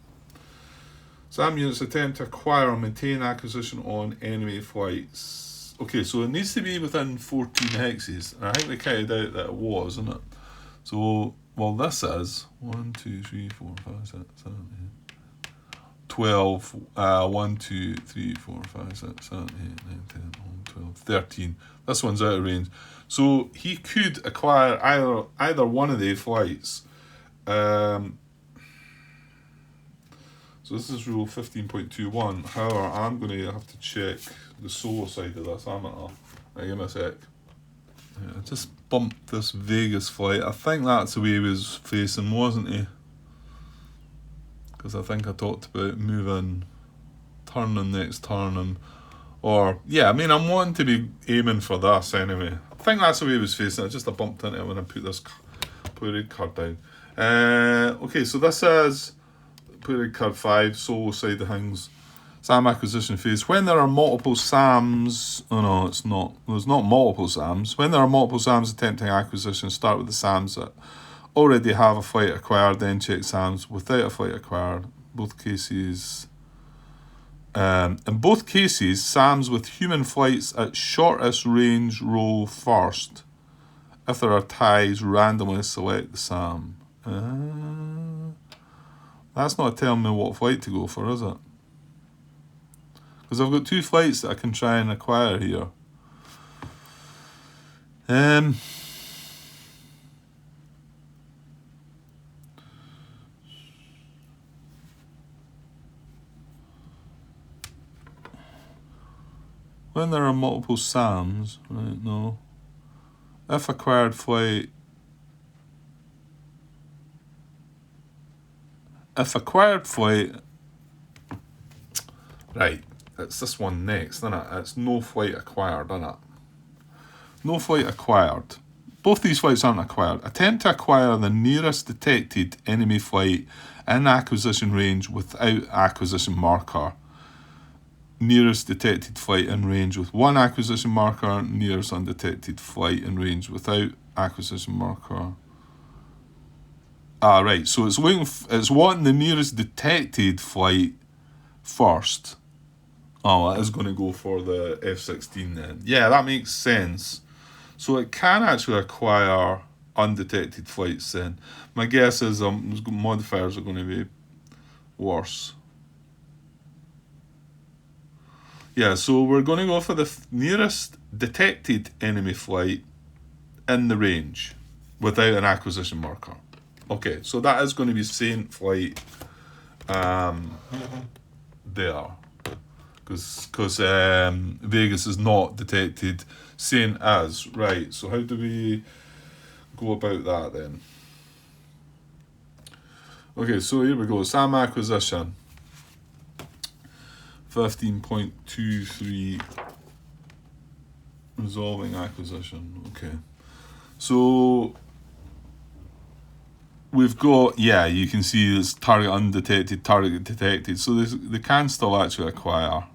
SAM units attempt to acquire or maintain acquisition on enemy flights. Okay, so it needs to be within 14 hexes. And I think they counted out that it was, isn't it? So, well, this is 1, 2, 3, 4, 5, 6, 7, 8. 12, 1, 2, 3, 4, 5, 6, 7, 8, 9, 10, 11, 12, 13. This one's out of range. So he could acquire either one of the flights. So this is rule 15.21. However, I'm going to have to check the solo side of this, am I? Give me a sec. Yeah, I just bumped this Vegas flight. I think that's the way he was facing, wasn't he? Because I think I talked about moving, turning next turn, and or yeah, I mean I'm wanting to be aiming for this anyway. I think that's the way he was facing. I just bumped into it when I put this red card down. Okay, so this is red card 5, solo side of things. SAM acquisition phase. When there are multiple SAMs, oh no, it's not. There's not multiple SAMs. When there are multiple SAMs attempting acquisition, start with the SAMs that already have a flight acquired, then check SAMs without a flight acquired. Both cases. In both cases, SAMs with human flights at shortest range roll first. If there are ties, randomly select the SAM. That's not telling me what flight to go for, is it? Because I've got 2 flights that I can try and acquire here. When there are multiple SAMs, right, no. If acquired flight... If acquired flight... Right, it's this one next, isn't it? It's no flight acquired, isn't it? No flight acquired. Both these flights aren't acquired. Attempt to acquire the nearest detected enemy flight in acquisition range without acquisition marker. Nearest detected flight in range with 1 acquisition marker. Nearest undetected flight in range without acquisition marker. Right. So it's wanting the nearest detected flight first. Oh, it is going to go for the F-16 then. Yeah, that makes sense. So it can actually acquire undetected flights then. My guess is modifiers are going to be worse. Yeah, so we're going to go for the nearest detected enemy flight in the range without an acquisition marker. Okay, so that is going to be Saint flight there. Because Vegas is not detected, Saint is. Right, so how do we go about that then? Okay, so here we go. SAM acquisition. 15.23 resolving acquisition. Okay. So we've got, yeah, you can see this target undetected, target detected. So they can still actually acquire.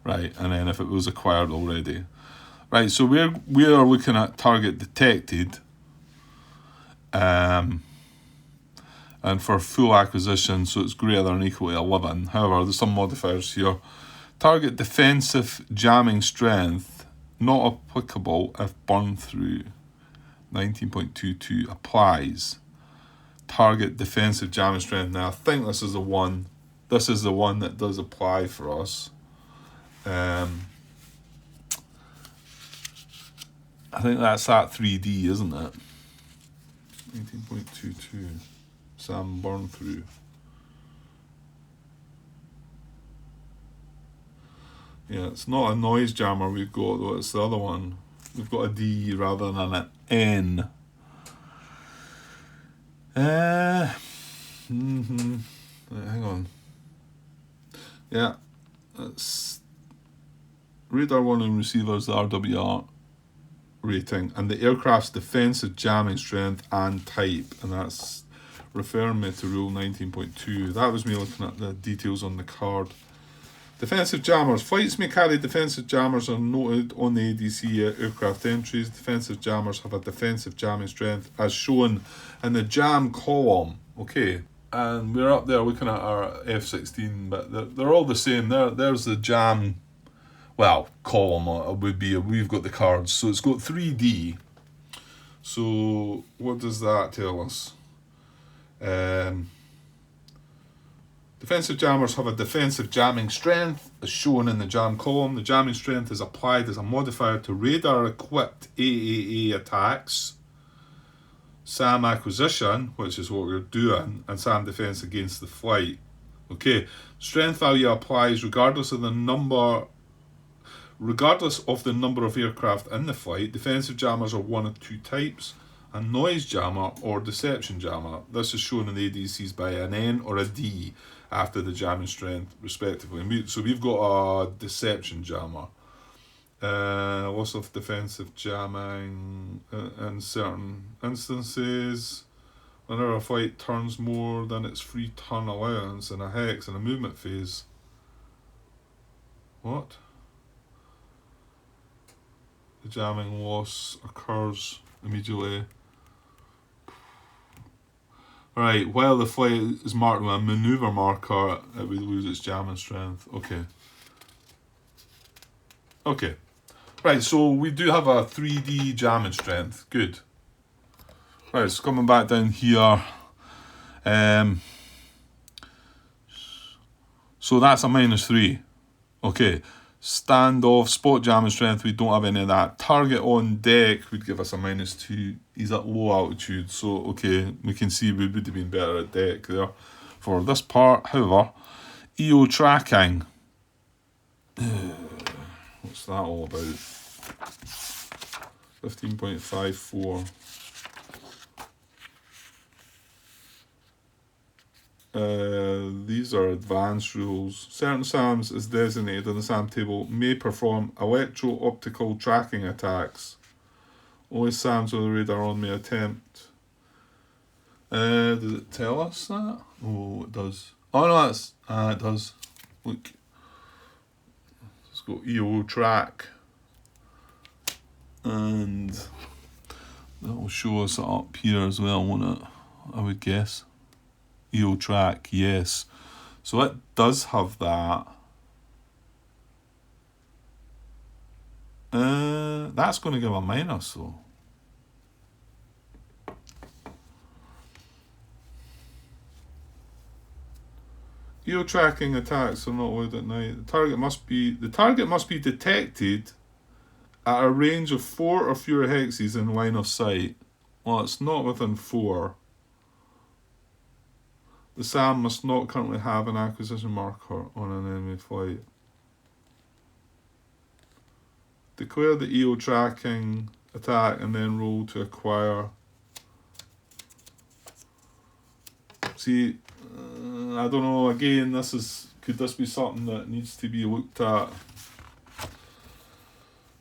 Right, and then if it was acquired already. Right, so we are looking at target detected. And for full acquisition, so it's greater than or equal to 11. However, there's some modifiers here. Target defensive jamming strength, not applicable if burned through. 19.22 applies. Target defensive jamming strength. Now, I think this is the one that does apply for us. I think that's at 3D, isn't it? 19.22. SAM burn through. Yeah, it's not a noise jammer we've got though, it's the other one. We've got a D rather than an N. Right, hang on. Yeah, it's radar warning receivers, the RWR rating, and the aircraft's defensive jamming strength and type, and that's referring me to rule 19.2. That was me looking at the details on the card. Defensive jammers. Flights may carry defensive jammers are noted on the ADC aircraft entries. Defensive jammers have a defensive jamming strength as shown in the jam column. Okay, and we're up there looking at our F-16, but they're all the same. There's the jam, well, column would be, we've got the cards. So it's got 3D. So what does that tell us? Defensive jammers have a defensive jamming strength as shown in the jam column. The jamming strength is applied as a modifier to radar-equipped AAA attacks, SAM acquisition, which is what we're doing, and SAM defense against the flight. Okay, strength value applies regardless of the number Regardless of the number of aircraft in the flight, defensive jammers are one of two types: a noise jammer or deception jammer. This is shown in the ADCs by an N or a D after the jamming strength, respectively. So we've got a deception jammer. Loss of defensive jamming in certain instances. Whenever a flight turns more than its free turn allowance in a hex in a movement phase. What? The jamming loss occurs immediately. Right, while the flight is marked with a maneuver marker, it would lose its jamming strength. Okay. Right, so we do have a 3D jamming strength. Good. Right, so coming back down here. So that's a -3. Okay. Standoff, spot jamming strength, we don't have any of that. Target on deck would give us a -2. He's at low altitude, so okay, we can see we would have been better at deck there for this part. However, EO tracking. What's that all about? 15.54. These are advanced rules. Certain SAMs, as designated on the SAM table, may perform electro-optical tracking attacks. Only SAMs with a radar on may attempt. Does it tell us that? Oh, it does. Oh no, it does. Look. Let's go EO track. And that will show us up here as well, won't it? I would guess. EO track, yes. So it does have that. That's going to give a minus though. EO tracking attacks are not allowed at night. The target must be detected at a range of 4 or fewer hexes in line of sight. Well, it's not within 4. The SAM must not currently have an acquisition marker on an enemy flight. Declare the EO tracking attack and then roll to acquire. See, I don't know, again, could this be something that needs to be looked at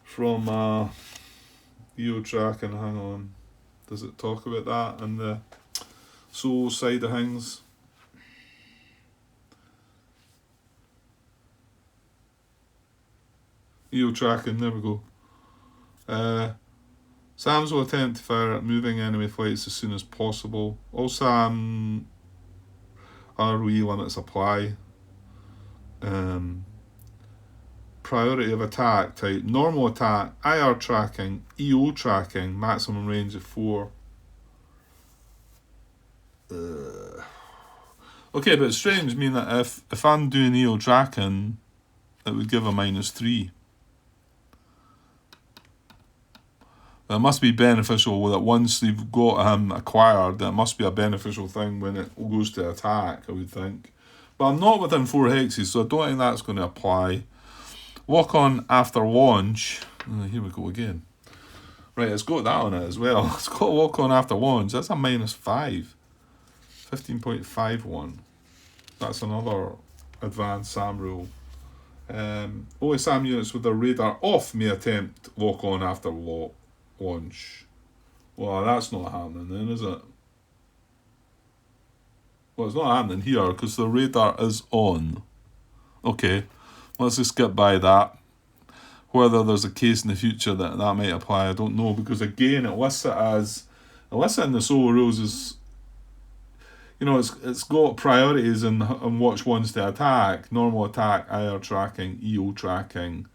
from EO tracking? Hang on. Does it talk about that in the SOL side of things? EO tracking, there we go. SAMs will attempt to fire at moving enemy flights as soon as possible. All SAM ROE limits apply. Priority of attack type: normal attack, IR tracking, EO tracking, maximum range of 4. Okay, but it's strange, mean that if I'm doing EO tracking, it would give a -3. It must be beneficial that once you've got him acquired, that must be a beneficial thing when it goes to attack, I would think. But I'm not within 4 hexes, so I don't think that's going to apply. Walk on after launch. Here we go again. Right, it's got that on it as well. It's got walk on after launch. That's a -5. 15.51. That's another advanced SAM rule. Only SAM units with their radar off may attempt walk on after launch. Well, that's not happening then, is it? Well, it's not happening here because the radar is on. Okay, let's just get by that. Whether there's a case in the future that might apply, I don't know, because again, it lists it in the SOLO rules is, it's got priorities and which ones to attack: normal attack, IR tracking, EO tracking,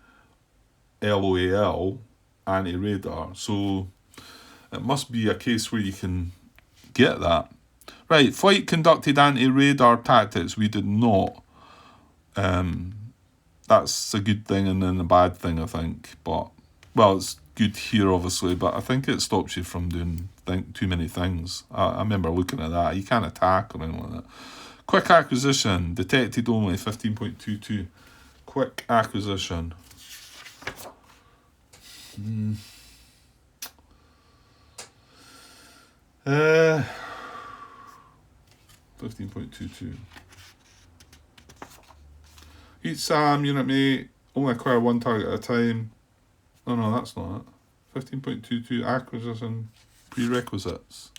LOAL, anti-radar. So it must be a case where you can get that. Right, flight conducted anti-radar tactics, we did not. That's a good thing and then a bad thing, I think. But, well, it's good here, obviously, but I think it stops you from doing too many things. I remember looking at that. You can't attack or anything like that. Quick acquisition, detected only, 15.22. Quick acquisition. Uh, 15.22. Each SAM unit may only acquire one target at a time. Oh no, that's not it. 15.22 acquisition prerequisites.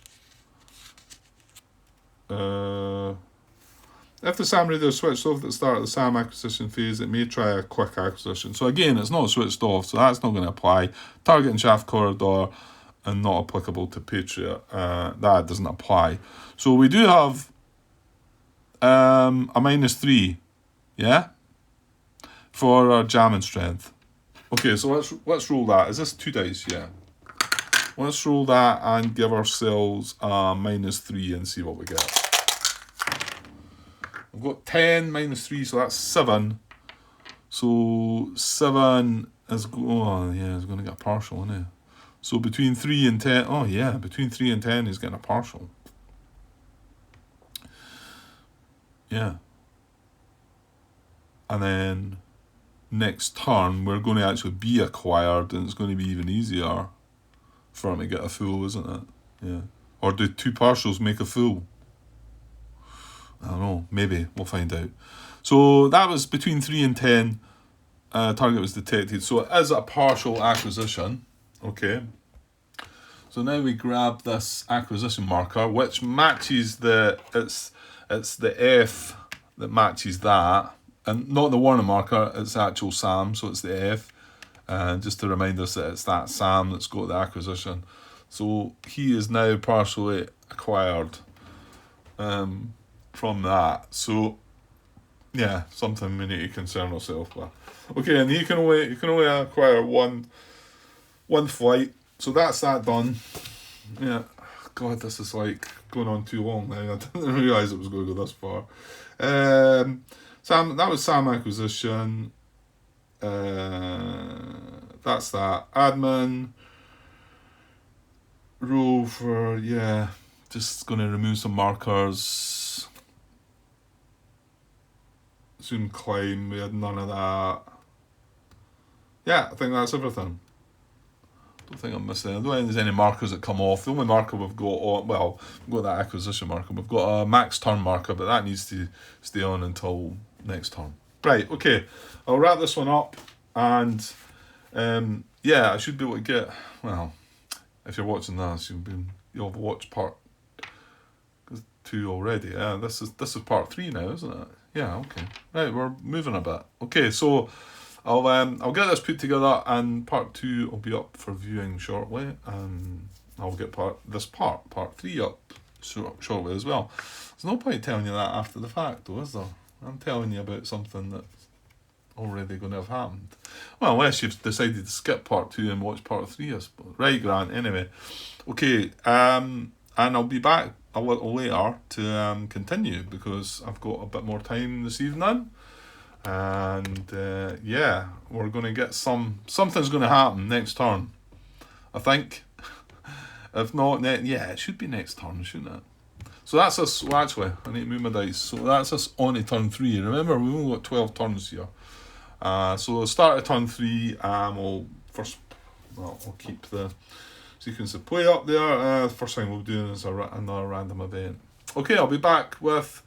If the SAM radio is switched off at the start of the SAM acquisition phase, it may try a quick acquisition. So again, it's not switched off, so that's not going to apply. Target and shaft corridor and not applicable to Patriot. That doesn't apply. So we do have a -3, yeah, for our jamming strength. Okay, so let's roll that. Is this 2 dice? Yeah. Let's roll that and give ourselves a -3 and see what we get. I've got 10 -3, so that's 7. So 7 is it's going to get a partial, isn't it? So between 3 and 10, oh yeah, between 3 and 10 he's getting a partial. Yeah. And then next turn we're going to actually be acquired, and it's going to be even easier for him to get a full, isn't it? Yeah. Or do 2 partials make a full? I don't know, maybe, we'll find out. So that was between 3 and 10, target was detected. So it is a partial acquisition, okay. So now we grab this acquisition marker, which matches it's the F that matches that, and not the warning marker, it's actual SAM, so it's the F. Just to remind us that it's that SAM that's got the acquisition. So he is now partially acquired from that. So yeah, something we need to concern ourselves with. Okay, and you can only acquire one flight. So that's that done. Yeah. God, this is like going on too long now. I didn't realise it was going to go this far. That was SAM acquisition. That's that. Admin. Rover, yeah. Just going to remove some markers. Soon climb, we had none of that. Yeah, I think that's everything. Don't think I'm missing. I don't think there's any markers that come off. The only marker we've got on, well, we've got that acquisition marker. We've got a max turn marker, but that needs to stay on until next turn. Right, okay. I'll wrap this one up, and yeah, I should be able to get, well, if you're watching this, you'll have watched part 2 already. Yeah, this is part 3 now, isn't it? Yeah, okay. Right, we're moving a bit. Okay, so I'll get this put together, and part 2 will be up for viewing shortly, and I'll get part 3 up shortly as well. There's no point telling you that after the fact, though, is there? I'm telling you about something that's already going to have happened. Well, unless you've decided to skip part 2 and watch part 3, I suppose. Right, Grant, anyway. Okay, and I'll be back a little later to continue, because I've got a bit more time this evening. And yeah, we're going to get something's going to happen next turn, I think. If not, yeah, it should be next turn, shouldn't it? So that's us. Well, actually, I need to move my dice. So that's us on to turn 3. Remember, we've only got 12 turns here. So we'll start at turn 3, and we'll keep the sequence of play up there. First thing we'll do is another random event. Okay, I'll be back with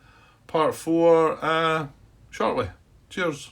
part 4 shortly. Cheers.